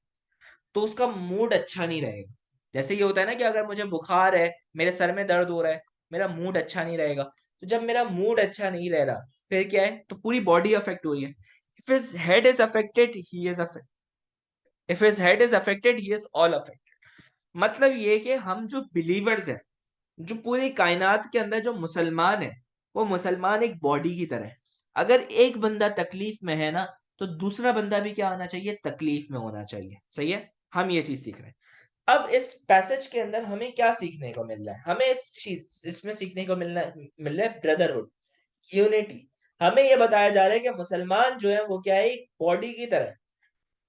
तो उसका मूड अच्छा नहीं रहेगा। जैसे ये होता है ना कि अगर मुझे बुखार है, मेरे सर में दर्द हो रहा है, मेरा मूड अच्छा नहीं रहेगा। तो जब मेरा मूड अच्छा नहीं रह रहा, फिर क्या है, तो पूरी बॉडी अफेक्ट हो रही है। If his head is affected he is affected, if his head is affected he is all affected. मतलब ये कि हम जो बिलीवर्स हैं, जो पूरी कायनात के अंदर जो मुसलमान है, वो मुसलमान एक बॉडी की तरह है। अगर एक बंदा तकलीफ में है ना, तो दूसरा बंदा भी क्या होना चाहिए, तकलीफ में होना चाहिए। सही है, हम ये चीज सीख रहे हैं। अब इस पैसेज के अंदर हमें क्या सीखने को मिल रहा है, हमें इस चीज इसमें सीखने को मिल रहा है ब्रदरहुड, यूनिटी। हमें यह बताया जा रहा है कि मुसलमान जो है वो क्या है, एक बॉडी की तरह है।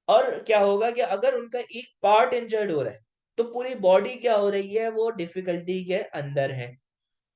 और क्या होगा कि अगर उनका एक पार्ट इंजर्ड हो रहा है, तो पूरी बॉडी क्या हो रही है, वो डिफिकल्टी के अंदर है।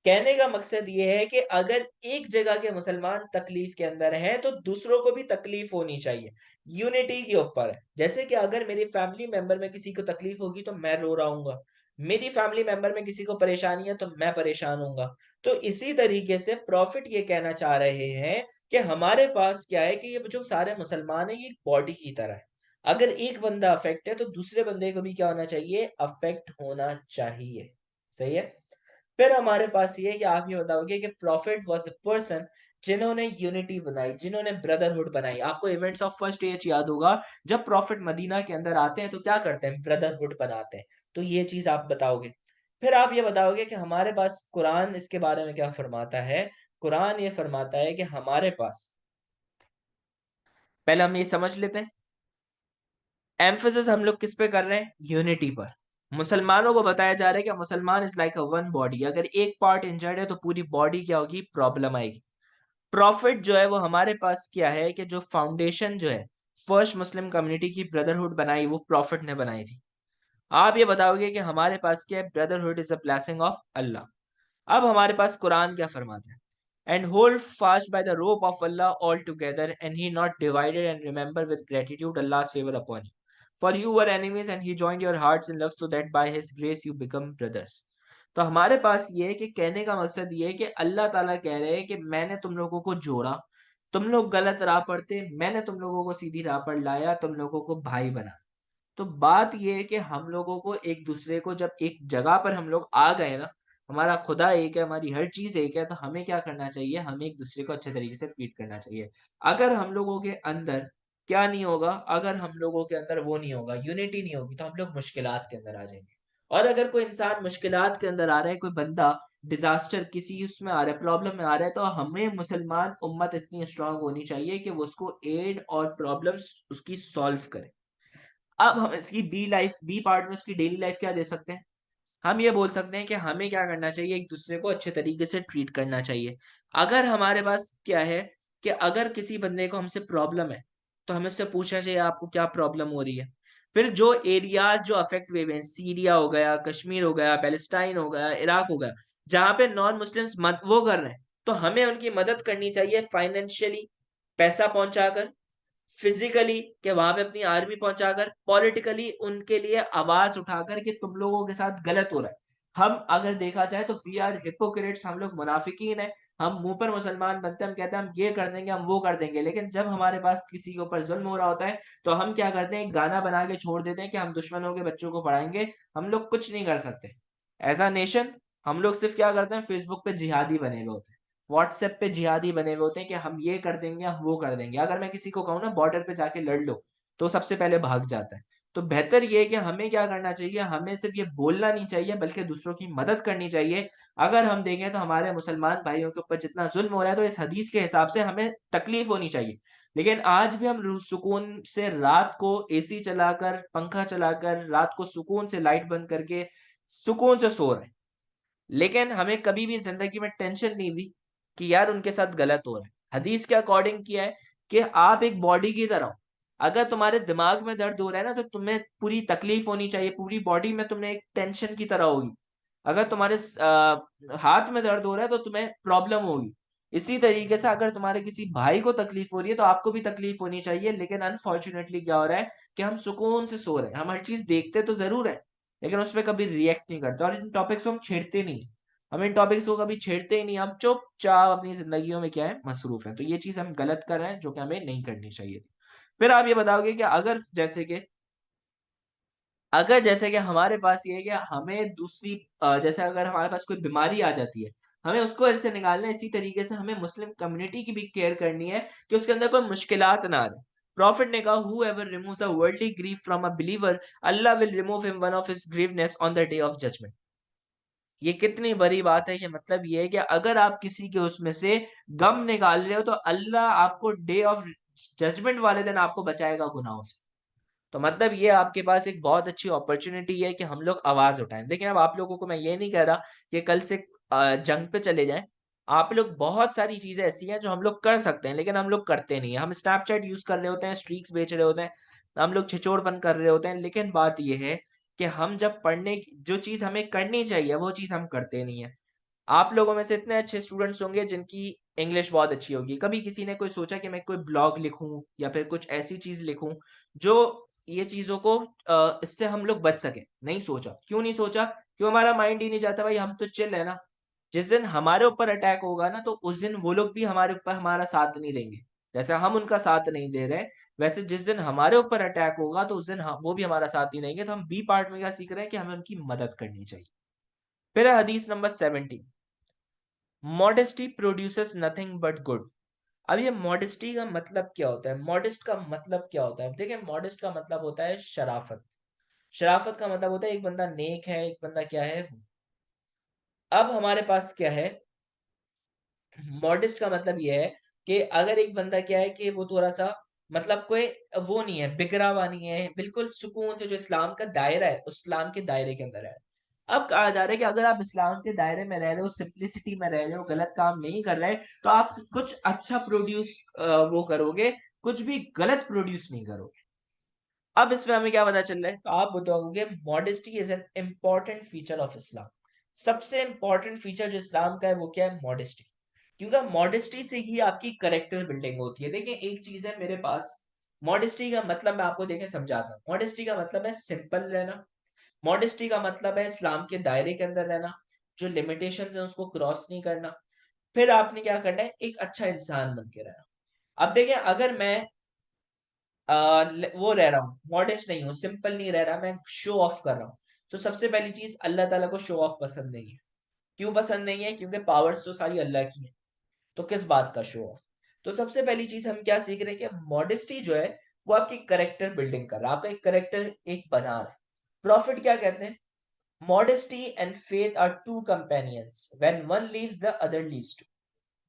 कहने का मकसद ये है कि अगर एक जगह के मुसलमान तकलीफ के अंदर हैं तो दूसरों को भी तकलीफ होनी चाहिए। यूनिटी के ऊपर है। जैसे कि अगर मेरी फैमिली मेंबर में किसी को तकलीफ होगी तो मैं रो रहा हूंगा, मेरी फैमिली मेंबर में किसी को परेशानी है तो मैं परेशान होऊंगा। तो इसी तरीके से प्रॉफिट ये कहना चाह रहे हैं कि हमारे पास क्या है कि ये जो सारे मुसलमान हैं ये एक बॉडी की तरह है। अगर एक बंदा अफेक्ट है तो दूसरे बंदे को भी क्या होना चाहिए, अफेक्ट होना चाहिए। सही है। फिर हमारे पास ये है कि आप ये बताओगे कि प्रॉफिट वाज अ पर्सन जिन्होंने यूनिटी बनाई, जिन्होंने ब्रदरहुड बनाई। आपको इवेंट्स ऑफ फर्स्ट एज याद होगा, जब प्रॉफिट मदीना के अंदर आते हैं तो क्या करते हैं, ब्रदरहुड बनाते हैं। तो ये चीज आप बताओगे। फिर आप ये बताओगे कि हमारे पास कुरान इसके बारे में क्या फरमाता है। कुरान ये फरमाता है कि हमारे पास, पहले हम ये समझ लेते हैं, एम्फोसिस हम लोग किस पे कर रहे हैं, यूनिटी पर। मुसलमानों को बताया जा रहा है कि मुसलमान is like a one body, अगर एक पार्ट इंजर्ड है तो पूरी बॉडी क्या होगी, प्रॉब्लम आएगी। प्रॉफिट जो है वो हमारे पास क्या है कि जो फाउंडेशन जो है फर्स्ट मुस्लिम कम्युनिटी की ब्रदरहुड बनाई, वो प्रॉफिट ने बनाई थी। आप ये बताओगे कि हमारे पास क्या है, brotherhood is a blessing of Allah. अब हमारे पास कुरान क्या फरमाता है, and hold fast by the rope of Allah all together and he not divided and remember with gratitude Allah's favour upon you, for you were enemies and he joined your hearts in love so that by his grace you become brothers. तो हमारे पास ये है कि कहने का मकसद ये है कि अल्लाह ताला कह रहे हैं कि मैंने तुम लोगों को जोड़ा, तुम लोग गलत राह पर थे, मैंने तुम लोगों को सीधी राह पर लाया, तुम लोगों को भाई बना। तो बात ये है कि हम लोगों को एक दूसरे को, जब एक जगह पर हम लोग आ गए ना, हमारा खुदा एक है, हमारी हर चीज एक है, तो हमें क्या करना चाहिए, हमें एक दूसरे को अच्छे तरीके से ट्रीट करना चाहिए। अगर हम लोगों के अंदर क्या नहीं होगा, अगर हम लोगों के अंदर वो नहीं होगा, यूनिटी नहीं होगी, तो हम लोग मुश्किलात के अंदर आ जाएंगे। और अगर कोई इंसान मुश्किलात के अंदर आ रहा है, कोई बंदा डिजास्टर किसी उसमें आ रहा है, प्रॉब्लम में आ रहा है, तो हमें मुसलमान उम्मत इतनी स्ट्रांग होनी चाहिए कि वो उसको एड और प्रॉब्लम्स उसकी सॉल्व करे। अब हम इसकी बी लाइफ, बी पार्ट में उसकी डेली लाइफ क्या दे सकते हैं, हम ये बोल सकते हैं कि हमें क्या करना चाहिए, एक दूसरे को अच्छे तरीके से ट्रीट करना चाहिए। अगर हमारे पास क्या है कि अगर किसी बंदे को हमसे प्रॉब्लम है तो हमें उससे पूछना चाहिए आपको क्या प्रॉब्लम हो रही है। फिर जो एरियाज जो अफेक्ट हुए हैं, सीरिया हो गया, कश्मीर हो गया, पैलेस्टाइन हो गया, इराक हो गया, जहां पे नॉन मुस्लिम्स वो कर रहे हैं, तो हमें उनकी मदद करनी चाहिए फाइनेंशियली, पैसा पहुंचाकर, फिजिकली कि वहां पे अपनी आर्मी पहुंचाकर, पॉलिटिकली उनके लिए आवाज उठाकर कि तुम लोगों के साथ गलत हो रहा है। हम अगर देखा जाए तो वी आर हिपोक्रेट्स, हम लोग मुनाफिकीन है। हम मुंह पर मुसलमान बनते हैं, हम कहते हैं हम ये कर देंगे, हम वो कर देंगे, लेकिन जब हमारे पास किसी के ऊपर जुल्म हो रहा होता है तो हम क्या करते हैं, एक गाना बना के छोड़ देते हैं कि हम दुश्मनों के बच्चों को पढ़ाएंगे। हम लोग कुछ नहीं कर सकते एज अ नेशन। हम लोग सिर्फ क्या करते हैं, फेसबुक पे जिहादी बने हुए होते हैं, व्हाट्सएप पे जिहादी बने हुए होते हैं कि हम ये कर देंगे, हम वो कर देंगे। अगर मैं किसी को कहूँ ना बॉर्डर पे जाके लड़ लो, तो सबसे पहले भाग जाता है। तो बेहतर ये है कि हमें क्या करना चाहिए, हमें सिर्फ ये बोलना नहीं चाहिए बल्कि दूसरों की मदद करनी चाहिए। अगर हम देखें तो हमारे मुसलमान भाइयों के ऊपर जितना जुल्म हो रहा है, तो इस हदीस के हिसाब से हमें तकलीफ होनी चाहिए। लेकिन आज भी हम सुकून से रात को एसी चलाकर, पंखा चलाकर, रात को सुकून से लाइट बंद करके सुकून से सो रहे हैं। लेकिन हमें कभी भी जिंदगी में टेंशन नहीं हुई कि यार उनके साथ गलत हो रहा है। हदीस के अकॉर्डिंग किया है कि आप एक बॉडी की तरह हो। अगर तुम्हारे दिमाग में दर्द हो रहा है ना, तो तुम्हें पूरी तकलीफ होनी चाहिए, पूरी बॉडी में तुम्हें एक टेंशन की तरह होगी। अगर तुम्हारे हाथ में दर्द हो रहा है तो तुम्हें प्रॉब्लम होगी। इसी तरीके से अगर तुम्हारे किसी भाई को तकलीफ हो रही है तो आपको भी तकलीफ होनी चाहिए। लेकिन अनफॉर्चुनेटली क्या हो रहा है कि हम सुकून से सो रहे हैं, हम हर चीज देखते तो जरूर है लेकिन उस पर कभी रिएक्ट नहीं करते, और इन टॉपिक्स को हम छेड़ते नहीं। हम इन टॉपिक्स को कभी छेड़ते ही नहीं, हम चुपचाप अपनी जिंदगियों में क्या है, मसरूफ है। तो ये चीज हम गलत कर रहे हैं जो कि हमें नहीं करनी चाहिए थी। फिर आप ये बताओगे कि अगर जैसे कि हमारे पास ये है कि हमें दूसरी जैसे अगर हमारे पास कोई बीमारी आ जाती है, हमें उसको ऐसे निकालना है, इसी तरीके से हमें मुस्लिम कम्युनिटी की भी केयर करनी है कि उसके अंदर कोई मुश्किलात ना आए। प्रॉफिट ने कहा, whoever removes a worldly grief from a believer, Allah will remove him one of his grieveness on the day of judgment। ये कितनी बड़ी बात है, कि मतलब ये है कि अगर आप किसी के उसमें से गम निकाल रहे हो तो अल्लाह आपको डे ऑफ जजमेंट वाले दिन आपको बचाएगा गुनाहों से। तो मतलब ये आपके पास एक बहुत अच्छी अपॉर्चुनिटी है कि हम लोग आवाज उठाएं। देखिए अब आप लोगों को मैं ये नहीं कह रहा कि कल से जंग पे चले जाएं। आप लोग, बहुत सारी चीजें ऐसी हैं जो हम लोग कर सकते हैं लेकिन हम लोग करते नहीं है। हम स्नैपचैट यूज कर रहे होते हैं, स्ट्रीक्स बेच रहे होते हैं, हम लोग छिचोड़पन कर रहे होते हैं। लेकिन बात यह है कि हम जब पढ़ने जो चीज हमें करनी चाहिए वो चीज हम करते नहीं है। आप लोगों में से इतने अच्छे स्टूडेंट्स होंगे जिनकी इंग्लिश बहुत अच्छी होगी, कभी किसी ने कोई सोचा कि मैं कोई ब्लॉग लिखूं या फिर कुछ ऐसी चीज लिखूं जो ये चीजों को इससे हम लोग बच सके? नहीं सोचा। क्यों नहीं सोचा? क्यों? हमारा माइंड ही नहीं जाता भाई, हम तो चिल है ना। जिस दिन हमारे ऊपर अटैक होगा ना तो उस दिन वो लोग भी हमारे ऊपर हमारा साथ नहीं देंगे। जैसे हम उनका साथ नहीं दे रहे, वैसे जिस दिन हमारे ऊपर अटैक होगा तो उस दिन वो भी हमारा साथ नहीं देंगे। तो हम बी पार्ट में क्या सीख रहे हैं कि हमें उनकी मदद करनी चाहिए। फिर है हदीस number 70, modesty produces nothing but good. अब ये मॉडेस्टी का मतलब क्या होता है? मॉडेस्ट का मतलब क्या होता है? देखिए, मॉडेस्ट का मतलब होता है शराफत। शराफत का मतलब होता है एक बंदा नेक है, एक बंदा क्या है वो। अब हमारे पास क्या है, मॉडेस्ट का मतलब ये है कि अगर एक बंदा क्या है कि वो थोड़ा सा मतलब कोई वो नहीं है, बिगड़ा हुआ नहीं है, बिल्कुल सुकून से जो इस्लाम का दायरा है उस इस्लाम के दायरे के अंदर है। अब कहा जा रहा है कि अगर आप इस्लाम के दायरे में रह रहे हो, सिंप्लिसिटी में रह रहे हो, गलत काम नहीं कर रहे, तो आप कुछ अच्छा प्रोड्यूस वो करोगे, कुछ भी गलत प्रोड्यूस नहीं करोगे। अब इसमें हमें क्या पता चल रहा है? तो आप बताओगे modesty is an important feature of Islam. सबसे इंपॉर्टेंट फीचर जो इस्लाम का है वो क्या है? मॉडेस्टी। क्योंकि मॉडेस्टी से ही आपकी करेक्टर बिल्डिंग होती है। देखिए, एक चीज है मेरे पास, मॉडेस्टी का मतलब मैं आपको देखें समझाता हूँ। मॉडेस्टी का मतलब है सिंपल रहना। मॉडेस्टी का मतलब है इस्लाम के दायरे के अंदर रहना, जो लिमिटेशन है उसको क्रॉस नहीं करना। फिर आपने क्या करना है? एक अच्छा इंसान बन के रहना। अब देखिए, अगर मैं वो रह रहा हूँ, मॉडेस्ट नहीं हूँ, सिंपल नहीं रह रहा, मैं शो ऑफ कर रहा हूँ, तो सबसे पहली चीज, अल्लाह ताला को शो ऑफ पसंद नहीं है। क्यों पसंद नहीं है? क्योंकि पावर्स तो सारी अल्लाह की है, तो किस बात का शो ऑफ। तो सबसे पहली चीज हम क्या सीख रहे हैं कि मॉडेस्टी जो है वो आपकी करेक्टर बिल्डिंग कर रहा है, आपका एक करेक्टर एक बना रहा है। प्रॉफिट क्या कहते हैं? Modesty and faith are two companions, when one leaves the other leaves too.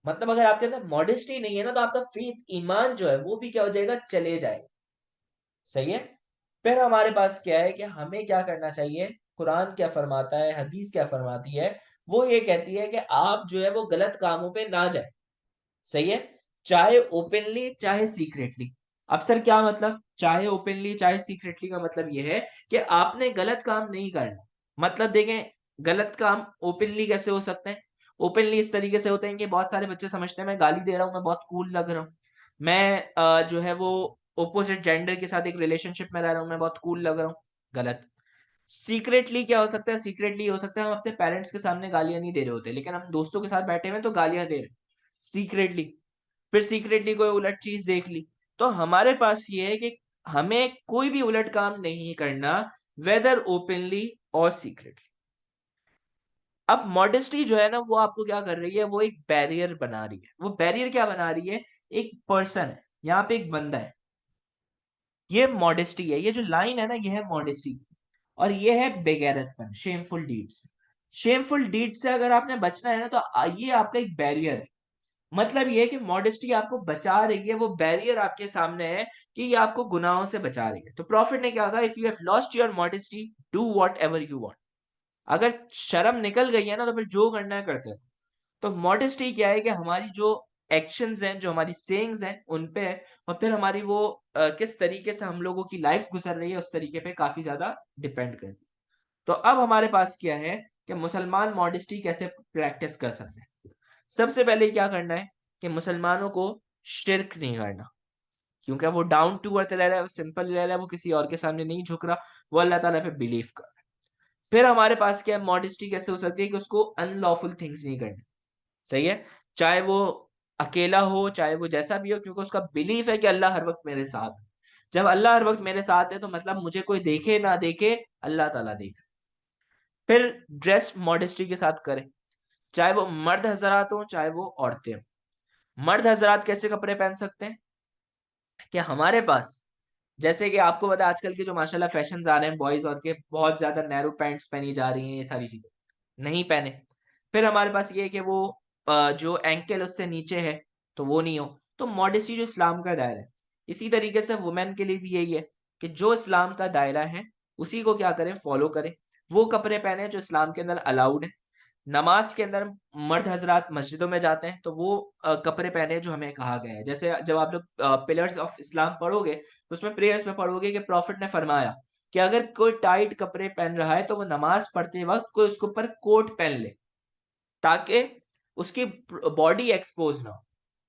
मतलब अगर आपके अंदर मॉडेस्टी नहीं है ना, तो आपका फेथ, ईमान जो है वो भी क्या हो जाएगा? चले जाएगा। सही है। फिर हमारे पास क्या है कि हमें क्या करना चाहिए? कुरान क्या फरमाता है, हदीस क्या फरमाती है? वो ये कहती है कि आप जो है वो गलत कामों पे ना जाए। सही है। चाहे ओपनली चाहे सीक्रेटली। अब सर क्या मतलब चाहे ओपनली चाहे सीक्रेटली का मतलब ये है कि आपने गलत काम नहीं करना। मतलब देखें, गलत काम ओपनली कैसे हो सकते हैं? ओपनली इस तरीके से होते हैं कि बहुत सारे बच्चे समझते हैं मैं गाली दे रहा हूं, मैं बहुत कूल लग रहा हूं, मैं जो है वो ओपोजिट जेंडर के साथ एक रिलेशनशिप में रह रहा हूं, मैं बहुत कूल लग रहा हूं। गलत। सीक्रेटली क्या हो सकता है? सीक्रेटली हो सकता है हम अपने पेरेंट्स के सामने गालियां नहीं दे रहे होते, लेकिन हम दोस्तों के साथ बैठे हुए हैं तो गालियां दे रहे हैं, सीक्रेटली। फिर सीक्रेटली कोई उलट चीज देख ली। तो हमारे पास ये है कि हमें कोई भी उलट काम नहीं करना, वेदर ओपनली और सीक्रेटली। अब मॉडेस्टी जो है ना वो आपको क्या कर रही है? वो एक बैरियर बना रही है। वो बैरियर क्या बना रही है? एक पर्सन है, यहाँ पे एक बंदा है, ये मॉडेस्टी है। ये जो लाइन है ना ये है मॉडेस्टी। और ये है बेगैरतपन, शेमफुल डीड्स। शेमफुल डीड से अगर आपने बचना है ना तो ये आपका एक बैरियर है। मतलब ये है कि मॉडेस्टी आपको बचा रही है, वो बैरियर आपके सामने है कि ये आपको गुनाहों से बचा रही है। तो प्रॉफिट ने क्या कहा? If you have lost your modesty, do what ever you want. अगर शर्म निकल गई है ना तो फिर जो करना है करते हैं। तो मॉडेस्टी क्या है कि हमारी जो एक्शंस हैं, जो हमारी सेइंग्स हैं उन पे है, और फिर हमारी वो किस तरीके से हम लोगों की लाइफ गुजर रही है उस तरीके पे काफी ज्यादा डिपेंड करती है। तो अब हमारे पास क्या है कि मुसलमान मॉडेस्टी कैसे प्रैक्टिस कर सकते हैं? सबसे पहले क्या करना है कि मुसलमानों को शिर्क नहीं करना, क्योंकि वो डाउन टू अर्थ रह रहा है, वो सिंपल रह रहा है, वो किसी और के सामने नहीं झुक रहा, वो अल्लाह ताला पे बिलीव कर रहा है। फिर हमारे पास क्या है? मॉडेस्टी कैसे हो सकती है कि उसको अनलॉफुल थिंग्स नहीं करनी। सही है। चाहे वो अकेला हो, चाहे वो जैसा भी हो, क्योंकि उसका बिलीफ है कि अल्लाह हर वक्त मेरे साथ है। जब अल्लाह हर वक्त मेरे साथ है तो मतलब मुझे कोई देखे ना देखे, अल्लाह ताला देखे। फिर ड्रेस मॉडेस्टी के साथ करें, चाहे वो मर्द हजरात हो चाहे वो औरतें हो। मर्द हजरात कैसे कपड़े पहन सकते हैं कि हमारे पास, जैसे कि आपको पता है आजकल के जो माशाल्लाह फैशंस आ रहे हैं बॉयज और के, बहुत ज्यादा नैरो पैंट्स पहनी जा रही हैं, ये सारी चीजें नहीं पहने। फिर हमारे पास ये है कि वो जो एंकल उससे नीचे है तो वो नहीं हो। तो मॉडेस्टी जो इस्लाम का दायरा है, इसी तरीके से वुमेन के लिए भी यही है कि जो इस्लाम का दायरा है उसी को क्या करें? फॉलो करें। वो कपड़े पहने जो इस्लाम के अंदर अलाउड है। नमाज के अंदर मर्द हजरात मस्जिदों में जाते हैं तो वो कपड़े पहने जो हमें कहा गया है। जैसे जब आप लोग पिलर्स ऑफ इस्लाम पढ़ोगे तो उसमें प्रेयर्स में पढ़ोगे कि प्रॉफिट ने फरमाया कि अगर कोई टाइट कपड़े पहन रहा है तो वो नमाज पढ़ते वक्त कोई उसके ऊपर कोट पहन ले, ताकि उसकी बॉडी एक्सपोज ना हो।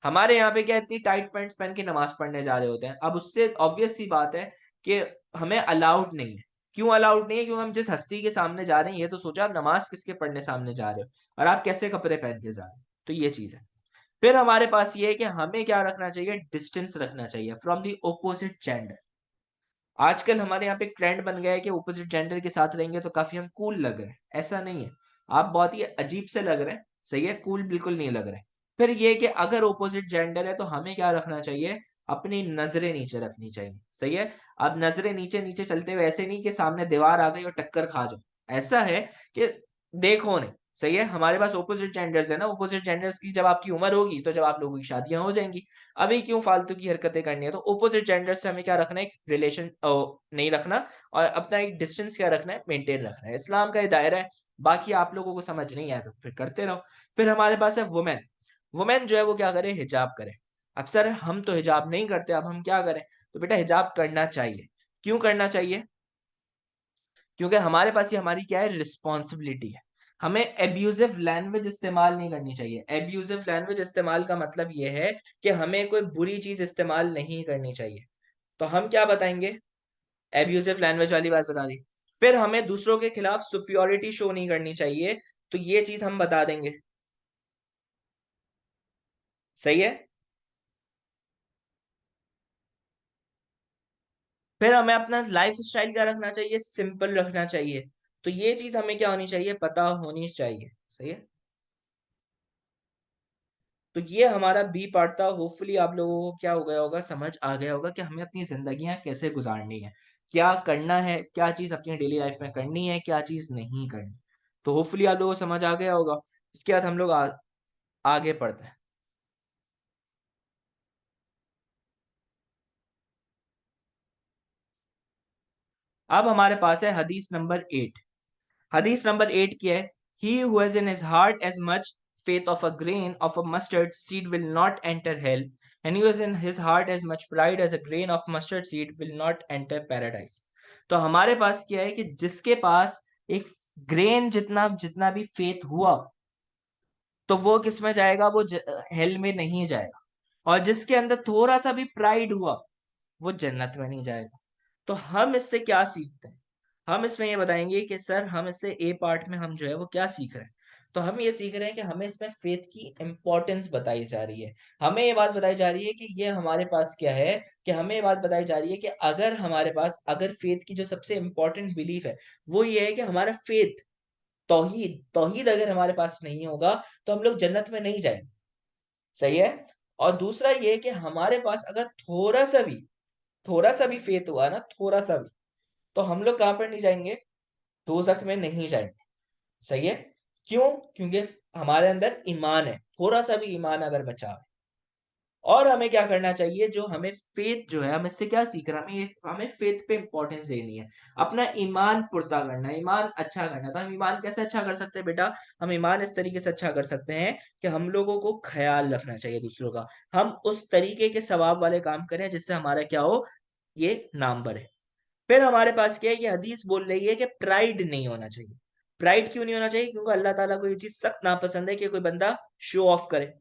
हमारे यहाँ पे क्या इतनी टाइट पैंट्स पहन के नमाज पढ़ने जा रहे होते हैं। अब उससे ऑब्वियस सी बात है कि हमें अलाउड नहीं है। क्यों अलाउड नहीं है? क्योंकि हम जिस हस्ती के सामने जा रहे हैं, ये तो सोचा आप नमाज किसके पढ़ने सामने जा रहे हो और आप कैसे कपड़े पहन के जा रहे हो। तो ये चीज है। फिर हमारे पास ये है कि हमें क्या रखना चाहिए, डिस्टेंस रखना चाहिए फ्रॉम दी ओपोजिट जेंडर। आजकल हमारे यहाँ पे ट्रेंड बन गया है कि ओपोजिट जेंडर के साथ रहेंगे तो काफी हम कूल लग रहे हैं। ऐसा नहीं है, आप बहुत ही अजीब से लग रहे हैं। सही है, कूल बिल्कुल नहीं लग रहे। फिर ये कि अगर ओपोजिट जेंडर है तो हमें क्या रखना चाहिए, अपनी नजरें नीचे रखनी चाहिए। सही है। अब नजरें नीचे नीचे चलते हुए ऐसे नहीं कि सामने दीवार आ गई और टक्कर खा जाओ। ऐसा है कि देखो नहीं। सही है। हमारे पास ओपोजिट जेंडर्स है ना, ओपोजिट जेंडर्स की जब आपकी उम्र होगी तो जब आप लोगों की शादियां हो जाएंगी। अभी क्यों फालतू की हरकतें करनी है? तो ओपोजिट जेंडर से हमें क्या रखना है, एक रिलेशन नहीं रखना, और अपना एक डिस्टेंस क्या रखना है, मेंटेन रखना है। इस्लाम का ये दायरा है। बाकी आप लोगों को समझ नहीं आया तो फिर करते रहो। फिर हमारे पास है वुमेन। वुमेन जो है वो क्या करे, हिजाब करे। अक्सर हम तो हिजाब नहीं करते, अब हम क्या करें? तो बेटा हिजाब करना चाहिए। क्यों करना चाहिए? क्योंकि हमारे पास ये हमारी क्या है, रिस्पॉन्सिबिलिटी है। हमें एब्यूजिव लैंग्वेज इस्तेमाल नहीं करनी चाहिए। एब्यूजिव लैंग्वेज इस्तेमाल का मतलब ये है कि हमें कोई बुरी चीज इस्तेमाल नहीं करनी चाहिए। तो हम क्या बताएंगे, एब्यूजिव लैंग्वेज वाली बात बता दी। फिर हमें दूसरों के खिलाफ सुपियोरिटी शो नहीं करनी चाहिए, तो ये चीज हम बता देंगे। सही है। फिर हमें अपना लाइफ स्टाइल क्या रखना चाहिए, सिंपल रखना चाहिए। तो ये चीज हमें क्या होनी चाहिए, पता होनी चाहिए। सही है। तो ये हमारा बी पार्ट था। होपफुली आप लोगों को क्या हो गया होगा, समझ आ गया होगा कि हमें अपनी जिंदगियां कैसे गुजारनी है, क्या करना है, क्या चीज अपनी डेली लाइफ में करनी है, क्या चीज नहीं करनी। तो होपफुली आप लोगों को समझ आ गया होगा। इसके बाद हम लोग आगे पढ़ते हैं। अब हमारे पास है हदीस नंबर 8। हदीस नंबर 8 क्या है? He who has in his heart as much faith of a grain of a mustard seed will not enter hell, and he who has in his heart as much pride as a grain of mustard seed will not enter paradise. तो हमारे पास क्या है कि जिसके पास एक grain जितना जितना भी फेथ हुआ, तो वो किस में जाएगा, वो हेल में नहीं जाएगा। और जिसके अंदर थोड़ा सा भी प्राइड हुआ, वो जन्नत में नहीं जाएगा। तो हम इससे क्या सीखते हैं? हम इसमें ये बताएंगे कि सर हम इससे ए पार्ट में हम जो है वो क्या सीख रहे हैं। तो हम ये सीख रहे हैं कि हमें इसमें फेथ की इंपॉर्टेंस बताई जा रही है। हमें ये बात बताई जा रही है कि ये हमारे पास क्या है, कि हमें ये बात बताई जा रही है कि अगर हमारे पास, अगर फेथ की जो सबसे इंपॉर्टेंट बिलीफ है वो ये है कि हमारा फेथ, तौहीद, तौहीद अगर हमारे पास नहीं होगा तो हम लोग जन्नत में नहीं जाएंगे। सही है। और दूसरा ये कि हमारे पास अगर थोड़ा सा भी फेथ हुआ ना, थोड़ा सा भी, तो हम लोग कहां पर नहीं जाएंगे, दोजख में नहीं जाएंगे। सही है। क्यों? क्योंकि हमारे अंदर ईमान है, थोड़ा सा भी ईमान अगर बचा है। और हमें क्या करना चाहिए, जो हमें फेथ जो है, हम इससे क्या सीख रहे हैं, हमें फेथ पे इंपॉर्टेंस देनी है। अपना ईमान पुरता करना, ईमान अच्छा करना। तो हम ईमान कैसे अच्छा कर सकते हैं बेटा? हम ईमान इस तरीके से अच्छा कर सकते हैं कि हम लोगों को ख्याल रखना चाहिए दूसरों का। हम उस तरीके के सवाब वाले काम करें जिससे हमारा क्या हो, ये नाम बढ़े। फिर हमारे पास क्या है, ये हदीस बोल रही है कि प्राइड नहीं होना चाहिए। प्राइड क्यों नहीं होना चाहिए? क्योंकि अल्लाह ताला को ये चीज सख्त नापसंद है कि कोई बंदा शो ऑफ करे।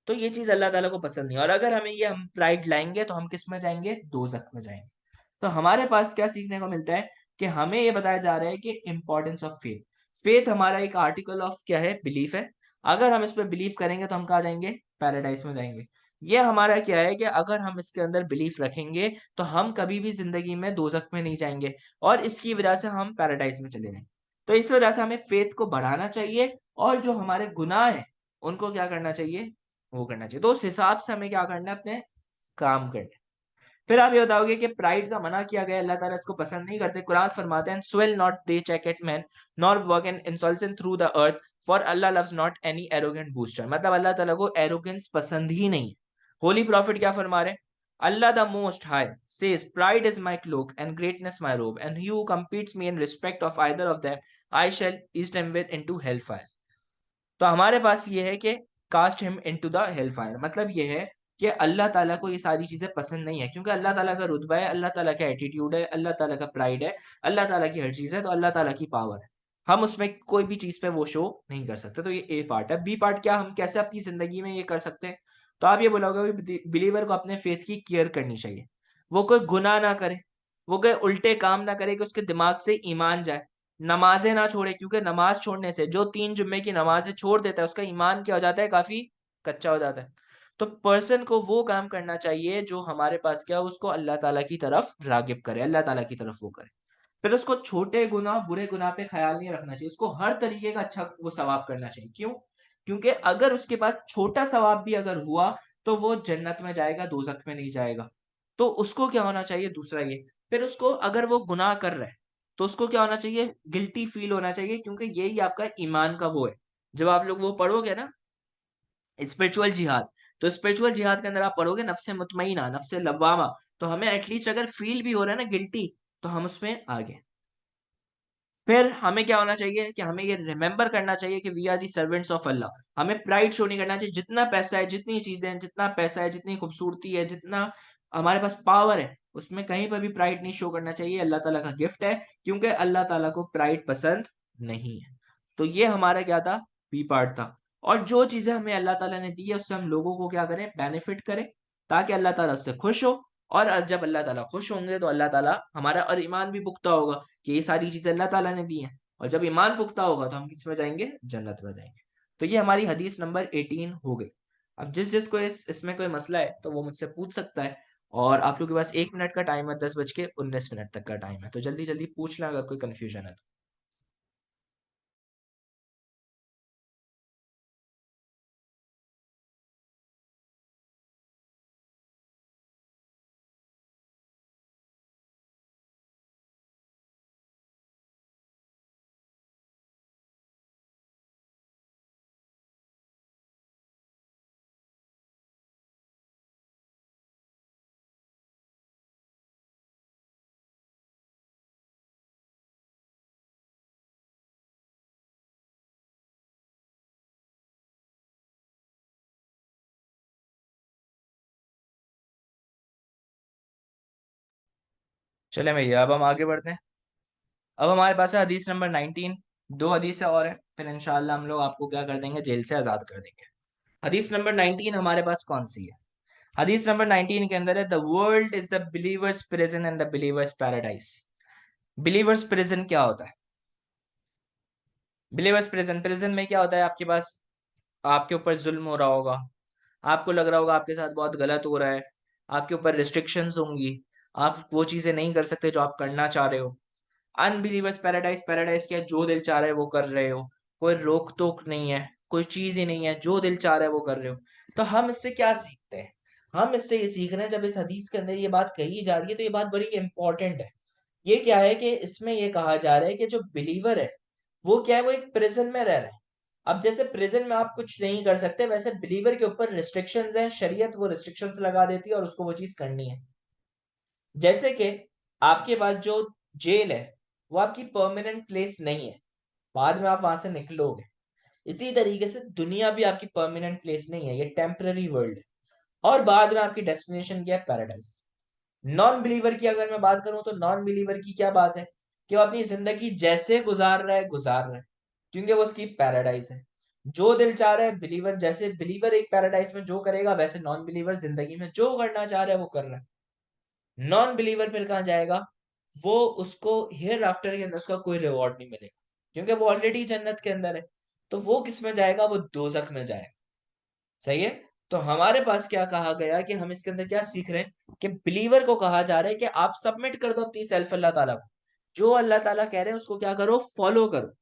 तो ये चीज अल्लाह ताला को पसंद नहीं है। और अगर हमें ये हम प्राइड लाएंगे तो हम किस में जाएंगे, दोजख में जाएंगे। तो हमारे पास क्या सीखने को मिलता है कि हमें ये बताया जा रहा है कि इंपॉर्टेंस ऑफ फेथ। फेथ हमारा एक आर्टिकल ऑफ क्या है, बिलीफ है। अगर हम इस पर बिलीव करेंगे तो हम कहा जाएंगे, पैराडाइज में जाएंगे। ये हमारा क्या है कि अगर हम इसके अंदर बिलीफ रखेंगे तो हम कभी भी जिंदगी में दोजख में नहीं जाएंगे, और इसकी वजह से हम पैराडाइज में चले जाएंगे। तो इस वजह से हमें फेथ को बढ़ाना चाहिए, और जो हमारे गुनाह है उनको क्या करना चाहिए, वो करना चाहिए। तो उस हिसाब से हमें क्या करना है, अपने काम करने। फिर आप ये बताओगे कि प्राइड का मना किया गया, अल्लाह ताला इसको पसंद नहीं करते। कुरान फरमाते हैं, swell not thy cheek at man nor walk in insolence through the earth, for Allah loves not any arrogant boaster. मतलब अल्लाह ताला को एरोगेंस पसंद ही नहीं। होली प्रॉफिट क्या फरमा रहे हैं? Allah the most high says, pride is my cloak and greatness my robe, and he who competes me in respect of either of them I shall east him with into hellfire। तो हमारे पास ये है कि cast him into the hell fire. मतलब ये है कि अल्लाह ताला को ये सारी चीजें पसंद नहीं है, क्योंकि अल्लाह ताला का रुतबा है, अल्लाह ताला का एटीट्यूड है, अल्लाह ताला का प्राइड है, अल्लाह ताला की हर चीज है, तो अल्लाह ताला की पावर है। हम उसमें कोई भी चीज पे वो शो नहीं कर सकते। तो ये ए पार्ट है। बी पार्ट क्या, हम कैसे अपनी जिंदगी में ये कर सकते हैं? तो आप ये बोलोगे बिलीवर को अपने फेथ की केयर करनी चाहिए, वो कोई गुनाह ना करे, वो कोई उल्टे काम ना करे कि उसके दिमाग से ईमान जाए, नमाजें ना छोड़े, क्योंकि नमाज छोड़ने से, जो 3 जुम्मे की नमाजें छोड़ देता है उसका ईमान क्या हो जाता है, काफी कच्चा हो जाता है। तो पर्सन को वो काम करना चाहिए जो हमारे पास क्या, उसको अल्लाह ताला की तरफ रागिब करे, अल्लाह ताला की तरफ वो करे। फिर उसको छोटे गुनाह बुरे गुनाह पे ख्याल नहीं रखना चाहिए, उसको हर तरीके का अच्छा वो सवाब करना चाहिए। क्यों? क्योंकि अगर उसके पास छोटा सवाब भी अगर हुआ तो वो जन्नत में जाएगा, दोजख में नहीं जाएगा। तो उसको क्या होना चाहिए, दूसरा ये, फिर उसको अगर वो गुनाह कर रहा है तो उसको क्या होना चाहिए, गिल्टी फील होना चाहिए, क्योंकि यही आपका ईमान का वो है। जब आप लोग वो पढ़ोगे ना, स्पिरिचुअल जिहाद, तो स्पिरिचुअल जिहाद के अंदर आप पढ़ोगे नफ्से मुतमईना, नफ्से लव्वामा, तो हमें एटलीस्ट अगर फील भी हो रहा है ना गिल्टी, तो हम उसमें आगे। फिर हमें क्या होना चाहिए कि हमें ये रिमेंबर करना चाहिए कि we are the servants of Allah. हमें प्राइड शो नहीं करना चाहिए। जितना पैसा है, जितनी चीजें हैं, जितना पैसा है, जितनी खूबसूरती है, जितना हमारे पास पावर है, उसमें कहीं पर भी प्राइड नहीं शो करना चाहिए। अल्लाह ताला का गिफ्ट है, क्योंकि अल्लाह ताला को प्राइड पसंद नहीं है। तो ये हमारा क्या था, बी पार्ट था। और जो चीजें हमें अल्लाह ताला ने दी है उससे हम लोगों को क्या करें, बेनिफिट करें, ताकि अल्लाह ताला उससे खुश हो। और जब अल्लाह ताला खुश होंगे तो अल्लाह ताला हमारा और ईमान भी पुख्ता होगा कि ये सारी चीजें अल्लाह ताला ने दी हैं। और जब ईमान पुख्ता होगा तो हम किस में जाएंगे, जन्नत में जाएंगे। तो ये हमारी हदीस नंबर 18 हो गई। अब जिस जिसको इसमें कोई मसला है तो वो मुझसे पूछ सकता है। और आप लोग के पास 1 मिनट का टाइम है, 10:19 तक का टाइम है, तो जल्दी जल्दी पूछ लें अगर कोई कंफ्यूजन है तो। चले भैया, अब हम आगे बढ़ते हैं। अब हमारे पास है हदीस नंबर 19। दो हदीसें और है, फिर इंशाल्लाह हम लोग आपको क्या कर देंगे, जेल से आजाद कर देंगे। हदीस नंबर 19 हमारे पास कौन सी है? हदीस नंबर 19 के अंदर है, the world is the believers prison and the believers paradise. Believers prison क्या होता है? बिलीवर्स प्रिजन, प्रिजन में क्या होता है, आपके पास, आपके ऊपर जुल्म हो रहा होगा, आपको लग रहा होगा आपके साथ बहुत गलत हो रहा है, आपके ऊपर रिस्ट्रिक्शंस होंगी, आप वो चीजें नहीं कर सकते जो आप करना चाह रहे हो। अनबिलीवर्स पैराडाइज, पैराडाइज क्या है, जो दिल चाह रहा है वो कर रहे हो, कोई रोक टोक नहीं है, कोई चीज ही नहीं है, जो दिल चाह रहा है वो कर रहे हो। तो हम इससे क्या सीखते हैं? हम इससे ये सीख रहे हैं, जब इस हदीस के अंदर ये बात कही जा रही है तो ये बात बड़ी इंपॉर्टेंट है। ये क्या है कि इसमें ये कहा जा रहा है कि जो बिलीवर है वो क्या है, वो एक प्रिजन में रह रहा है। अब जैसे प्रिजन में आप कुछ नहीं कर सकते, वैसे बिलीवर के ऊपर रिस्ट्रिक्शंस हैं, शरीयत वो रिस्ट्रिक्शंस लगा देती है और उसको वो चीज करनी है। जैसे कि आपके पास जो जेल है वो आपकी परमानेंट प्लेस नहीं है, बाद में आप वहां से निकलोगे। इसी तरीके से दुनिया भी आपकी परमानेंट प्लेस नहीं है, ये टेम्पररी वर्ल्ड है। और बाद में आपकी डेस्टिनेशन क्या है, पैराडाइज। नॉन बिलीवर की अगर मैं बात करूं तो नॉन बिलीवर की क्या बात है कि वो अपनी जिंदगी जैसे गुजार रहा है, क्योंकि वो उसकी पैराडाइज है। जो दिल चाह रहा है, बिलीवर जैसे बिलीवर एक पैराडाइज में जो करेगा, वैसे नॉन बिलीवर जिंदगी में जो करना चाह रहा है वो कर रहा है। नॉन बिलीवर फिर कहाँ जाएगा, वो उसको हियर आफ्टर के अंदर उसका कोई रिवॉर्ड नहीं मिलेगा, क्योंकि वो ऑलरेडी जन्नत के अंदर है। तो वो किस में जाएगा, वो दोजख में जाएगा। सही है। तो हमारे पास क्या कहा गया कि हम इसके अंदर क्या सीख रहे हैं कि बिलीवर को कहा जा रहा है कि आप सबमिट कर दो अपनी सेल्फ अल्लाह ताला को, जो अल्लाह ताला कह रहे हैं उसको क्या करो, फॉलो करो।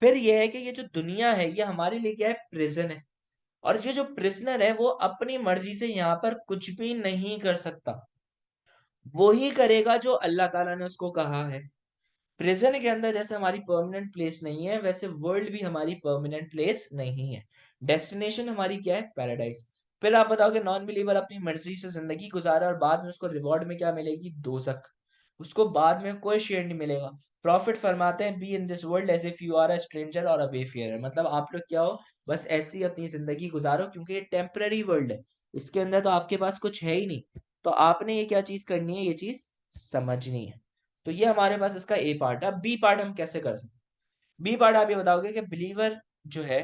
फिर यह है कि ये जो दुनिया है ये हमारे लिए क्या है, प्रिजन है। और ये जो प्रिजनर है वो अपनी मर्जी से यहाँ पर कुछ भी नहीं कर सकता, वो ही करेगा जो अल्लाह ताला ने उसको कहा है। प्रिजन के अंदर जैसे हमारी परमानेंट प्लेस नहीं है, वैसे वर्ल्ड भी हमारी परमानेंट प्लेस नहीं है। डेस्टिनेशन हमारी क्या है, पैराडाइज। फिर आप बताओ कि नॉन बिलीवर अपनी मर्जी से जिंदगी गुजारा और बाद में उसको रिवॉर्ड में क्या मिलेगी, दोजख। उसको बाद में कोई शेयर नहीं मिलेगा। प्रॉफिट फरमाते हैं, be in this world as if you are a stranger और अ वेफेयर, मतलब आप लोग क्या हो, बस ऐसी ही अपनी जिंदगी गुजारो, क्योंकि ये टेम्पररी वर्ल्ड है, इसके अंदर तो आपके पास कुछ है ही नहीं। तो आपने ये क्या चीज करनी है, ये चीज समझनी है। तो ये हमारे पास इसका ए पार्ट है। अब बी पार्ट हम कैसे कर सकते हैं? बी पार्ट आप ये बताओगे कि बिलीवर जो है,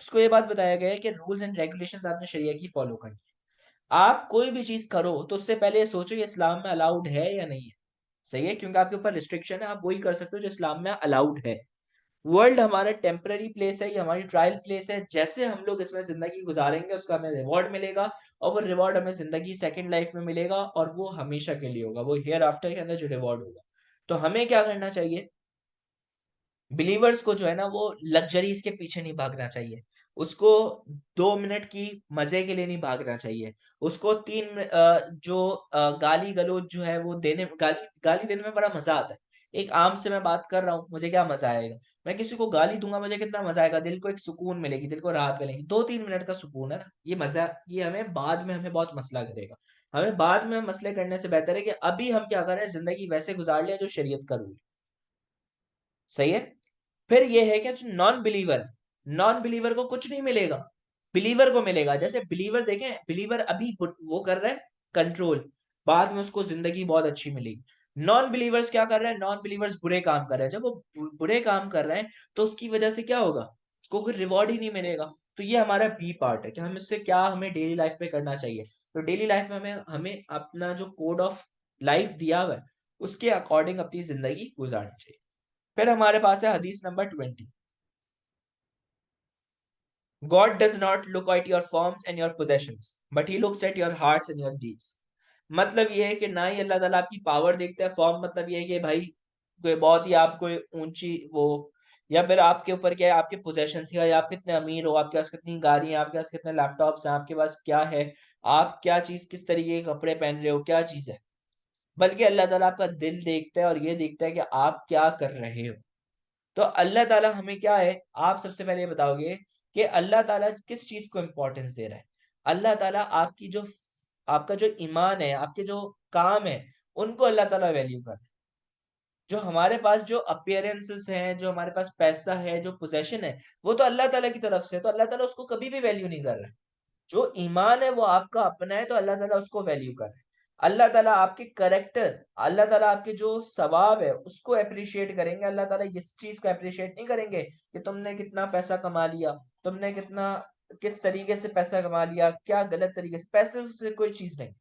उसको ये बात बताया गया है कि रूल्स एंड रेगुलेशंस आपने शरिया की फॉलो करनी है। आप कोई भी चीज करो तो उससे पहले ये सोचो ये इस्लाम में अलाउड है या नहीं है। सही है, क्योंकि आपके ऊपर रिस्ट्रिक्शन है, आप वही कर सकते हो जो इस्लाम में अलाउड है। वर्ल्ड हमारा टेम्पररी प्लेस है, ये हमारी ट्रायल प्लेस है, जैसे हम लोग इसमें जिंदगी गुजारेंगे उसका हमें रिवॉर्ड मिलेगा, और वो रिवॉर्ड हमें जिंदगी सेकंड लाइफ में मिलेगा, और वो हमेशा के लिए होगा, वो हियर आफ्टर के अंदर जो रिवॉर्ड होगा। तो हमें क्या करना चाहिए, बिलीवर्स को जो है ना, वो लग्जरीज के पीछे नहीं भागना चाहिए, उसको 2 मिनट की मजे के लिए नहीं भागना चाहिए, उसको जो गाली गलौज जो है वो देने, गाली गाली देने में बड़ा मजा आता है। एक आम से मैं बात कर रहा हूँ, मुझे क्या मजा आएगा, मैं किसी को गाली दूंगा, मुझे कितना मजा आएगा, दिल को एक सुकून मिलेगी, दिल को राहत मिलेगी, 2-3 मिनट का सुकून है ना, ये मजा, ये हमें बाद में हमें बहुत मसला करेगा। हमें बाद में मसले करने से बेहतर है कि अभी हम क्या करें, जिंदगी वैसे गुजार लिया जो शरीयत का रूल। सही है। फिर ये है कि जो नॉन बिलीवर, नॉन बिलीवर को कुछ नहीं मिलेगा, बिलीवर को मिलेगा। जैसे बिलीवर देखें, बिलीवर अभी वो कर रहा है कंट्रोल, बाद में उसको जिंदगी बहुत अच्छी मिलेगी। नॉन बिलीवर्स क्या कर रहे हैं, नॉन बिलीवर्स बुरे काम कर रहे हैं, जब वो बुरे काम कर रहे हैं तो उसकी वजह से क्या होगा, उसको कोई रिवॉर्ड ही नहीं मिलेगा। तो ये हमारा बी पार्ट है कि हम इससे क्या हमें डेली लाइफ में करना चाहिए। तो डेली लाइफ में हमें हमें अपना जो कोड ऑफ लाइफ दिया हुआ है उसके अकॉर्डिंग अपनी जिंदगी गुजारनी चाहिए। फिर हमारे पास है हदीस number 20। God does not look at your forms and your possessions, but he looks at your hearts and your deeds. मतलब ये है कि ना ही अल्लाह ताला आपकी पावर देखता है, फॉर्म मतलब ये है कि भाई कोई बहुत ही आप कोई ऊंची वो, या फिर आपके ऊपर क्या है, आपके पोजेशन है, या आप कितने अमीर हो, आपके पास कितनी गाड़ियां, आपके पास कितने लैपटॉप्स हैं, आपके पास क्या है, आप क्या चीज, किस तरीके के कपड़े पहन रहे हो, क्या चीज है। बल्कि अल्लाह ताला आपका दिल देखता है, और ये देखता है कि आप क्या कर रहे हो। तो अल्लाह ताला हमें क्या है, आप सबसे पहले ये बताओगे कि अल्लाह ताला किस चीज को इंपॉर्टेंस दे रहा है। अल्लाह ताला आपकी जो, आपका जो ईमान है, आपके जो काम है, उनको अल्लाह ताला वैल्यू कर रहा है। जो हमारे पास जो अपीयरेंसेस हैं, जो हमारे पास पैसा है, जो पोजेशन है, वो तो अल्लाह ताला की तरफ से, तो अल्लाह ताला उसको कभी भी वैल्यू नहीं कर रहा है। जो ईमान है वो आपका अपना है, तो अल्लाह ताला उसको वैल्यू कर रहा है। अल्लाह ताला आपके करेक्टर, अल्लाह ताला आपके जो सवाब है उसको अप्रिशिएट करेंगे। अल्लाह ताला इस चीज को अप्रिशिएट नहीं करेंगे कि तुमने कितना पैसा कमा लिया, तुमने कितना, किस तरीके से पैसा कमा लिया, क्या गलत तरीके से, पैसे से कोई चीज नहीं।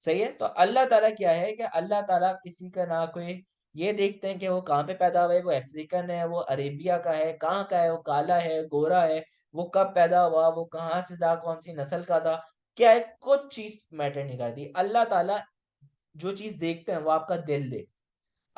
सही है। तो अल्लाह ताला क्या है कि अल्लाह ताला किसी का ना कोई ये देखते हैं कि वो कहाँ पे पैदा हुआ है, वो अफ्रीकन है, वो अरेबिया का है, कहाँ का है, वो काला है, गोरा है, वो कब पैदा हुआ, वो कहाँ से था, कौन सी नस्ल का था, क्या है, कुछ चीज मैटर नहीं करती। अल्लाह ताला जो चीज देखते हैं वो आपका दिल देख,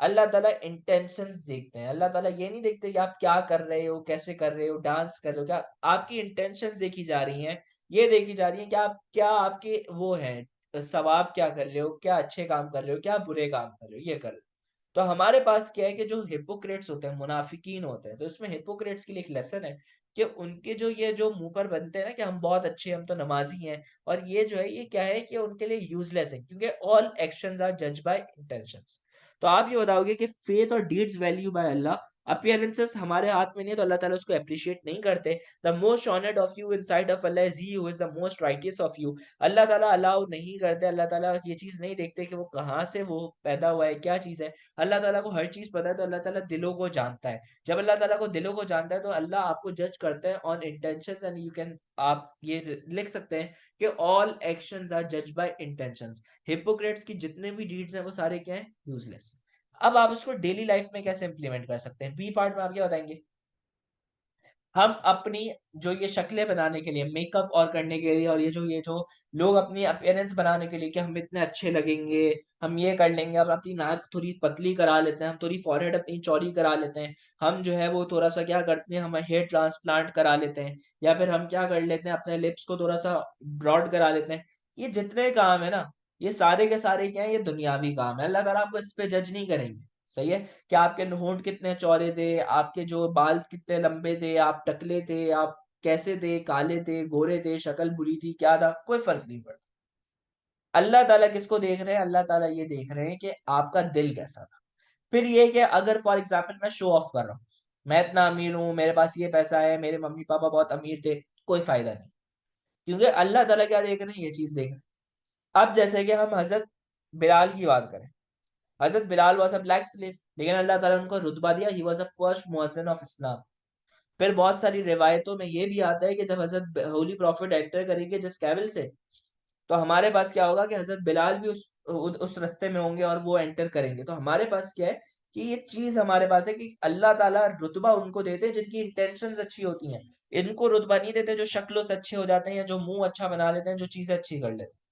अल्लाह ताला इंटेंशंस देखते हैं। अल्लाह ताला ये नहीं देखते कि आप क्या कर रहे हो, कैसे कर रहे हो, डांस कर रहे हो, क्या आपकी इंटेंशंस देखी जा रही हैं, ये देखी जा रही है कि आप क्या, आपके वो है सवाब, क्या कर रहे हो, क्या अच्छे काम कर रहे हो, क्या बुरे काम कर रहे हो, ये कर रहे हो। तो हमारे पास क्या है कि जो हिपोक्रेट्स होते हैं, मुनाफिकीन होते हैं, तो इसमें हिपोक्रेट्स के लिए एक लेसन है कि उनके जो ये जो मुंह पर बनते हैं ना कि हम बहुत अच्छे, हम तो नमाजी हैं, और ये जो है ये क्या है कि उनके लिए यूजलेस है, क्योंकि ऑल एक्शंस आर जज बाय इंटेंशंस। तो आप ये बताओगे कि फेथ और deeds value by Allah, appearances हमारे हाथ में नहीं है, तो अल्लाह ताला उसको अप्रिशिएट नहीं करते। The most honoured of you inside of Allah is he who is the most righteous of you. Allah Ta'ala allow नहीं करते, अल्लाह ताला ये चीज नहीं देखते कि वो कहाँ से वो पैदा हुआ है, क्या चीज है। अल्लाह ताला को हर चीज पता है, तो अल्लाह ताला दिलों को जानता है। जब अल्लाह ताला को दिलों को जानता है तो अल्लाह आपको जज करता है on intentions, and you can, आप ये लिख सकते हैं कि ऑल एक्शंस आर जज बाय इंटेंशंस। हिपोक्रेट्स की जितने भी डीड्स हैं वो सारे क्या हैं, यूजलेस। अब आप इसको डेली लाइफ में कैसे इंप्लीमेंट कर सकते हैं, बी पार्ट में आप क्या बताएंगे। हम अपनी जो ये शक्लें बनाने के लिए, मेकअप और करने के लिए, और ये जो लोग अपनी अपीयरेंस बनाने के लिए कि हम इतने अच्छे लगेंगे, हम ये कर लेंगे, अब अपनी नाक थोड़ी पतली करा लेते हैं, हम थोड़ी फॉरहेड अपनी चौड़ी करा लेते हैं, हम जो है वो थोड़ा सा क्या करते हैं, हम हेयर ट्रांसप्लांट करा लेते हैं, या फिर हम क्या कर लेते हैं, अपने लिप्स को थोड़ा सा ब्रॉड करा लेते हैं। ये जितने काम है ना, ये सारे के सारे क्या है, ये दुनियावी काम है। अल्लाह ताला आपको इस पे जज नहीं करेंगे। सही है। कि आपके होंठ कितने चौड़े थे, आपके जो बाल कितने लंबे थे, आप टकले थे, आप कैसे थे, काले थे, गोरे थे, शक्ल बुरी थी, क्या था, कोई फर्क नहीं पड़ता। अल्लाह ताला किसको देख रहे हैं? अल्लाह ताला ये देख रहे हैं कि आपका दिल कैसा था। फिर ये कि अगर फॉर एग्जाम्पल मैं शो ऑफ कर रहा हूँ, मैं इतना अमीर हूँ, मेरे पास ये पैसा है, मेरे मम्मी पापा बहुत अमीर थे, कोई फायदा नहीं, क्योंकि अल्लाह ताला क्या देख रहे हैं? ये चीज देख रहे हैं। अब जैसे कि हम हजरत बिलाल की बात करें, Hazrat Bilal was a black slave, लेकिन अल्लाह ताला ने उनको रुतबा दिया, ही वॉज द फर्स्ट मुअज्जिन ऑफ इस्लाम। फिर बहुत सारी रिवायतों में ये भी आता है कि जब हजरत होली प्रॉफिट एंटर करेंगे जिस कैवल से, तो हमारे पास क्या होगा कि हजरत बिलाल भी उस रास्ते में होंगे और वो एंटर करेंगे। तो हमारे पास क्या है कि ये चीज हमारे पास है कि अल्लाह ताला रुतबा उनको देते हैं जिनकी इंटेंशंस अच्छी होती हैं। इनको रुतबा नहीं देते जो शक्लों से अच्छे हो जाते हैं, या जो मुंह अच्छा बना लेते हैं, जो चीजें अच्छी कर लेते हैं।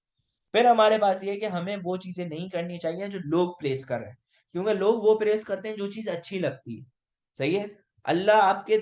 फिर हमारे पास ये है कि हमें वो चीजें नहीं करनी चाहिए जो लोग प्रेस कर रहे हैं, क्योंकि लोग वो प्रेस करते हैं जो चीज अच्छी लगती है। सही है। अल्लाह आपके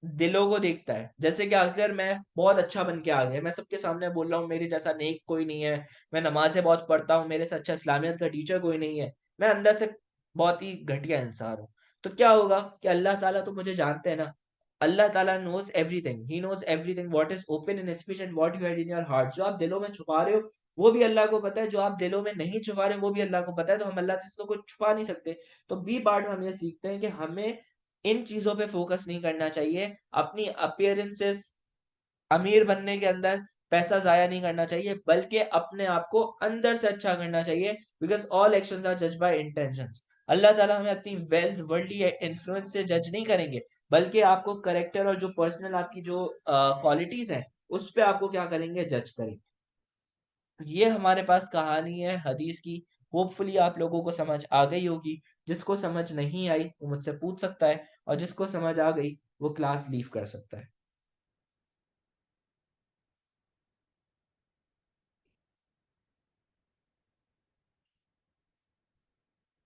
दिलों को देखता है। जैसे कि अगर मैं बहुत अच्छा बन के आ गया, मैं सबके सामने बोल रहा हूँ मेरे जैसा नेक कोई नहीं है, मैं नमाजें बहुत पढ़ता हूँ, मेरे से अच्छा इस्लामियत का टीचर कोई नहीं है, मैं अंदर से बहुत ही घटिया इंसान हूँ, तो क्या होगा कि अल्लाह ताला तो मुझे जानते हैं ना। अल्लाह ताला knows everything, he knows everything what is open in speech and what you had in your heart. जो आप दिलों में छुपा रहे हो वो भी अल्लाह को पता है, जो आप दिलों में नहीं छुपा रहे वो भी अल्लाह को पता है। तो हम अल्लाह से तो कुछ छुपा नहीं सकते। तो बी पार्ट में हम ये सीखते हैं कि हमें इन चीजों पे फोकस नहीं करना चाहिए। अपनी अपीयरेंसेस, अमीर बनने के अंदर पैसा जाया नहीं करना चाहिए, बल्कि अपने आप को अंदर से अच्छा करना चाहिए। बिकॉज ऑल एक्शंस आर जज बाय इंटेंशंस। अल्लाह ताला हमें अपनी वेल्थ, वर्ल्डली इन्फ्लुएंस से जज नहीं करेंगे, बल्कि आपको करेक्टर और जो पर्सनल आपकी जो क्वालिटीज हैं उस पे आपको क्या करेंगे? जज करेंगे। ये हमारे पास कहानी है हदीस की। होपफुली आप लोगों को समझ आ गई होगी। जिसको समझ नहीं आई वो मुझसे पूछ सकता है, और जिसको समझ आ गई वो क्लास लीव कर सकता है।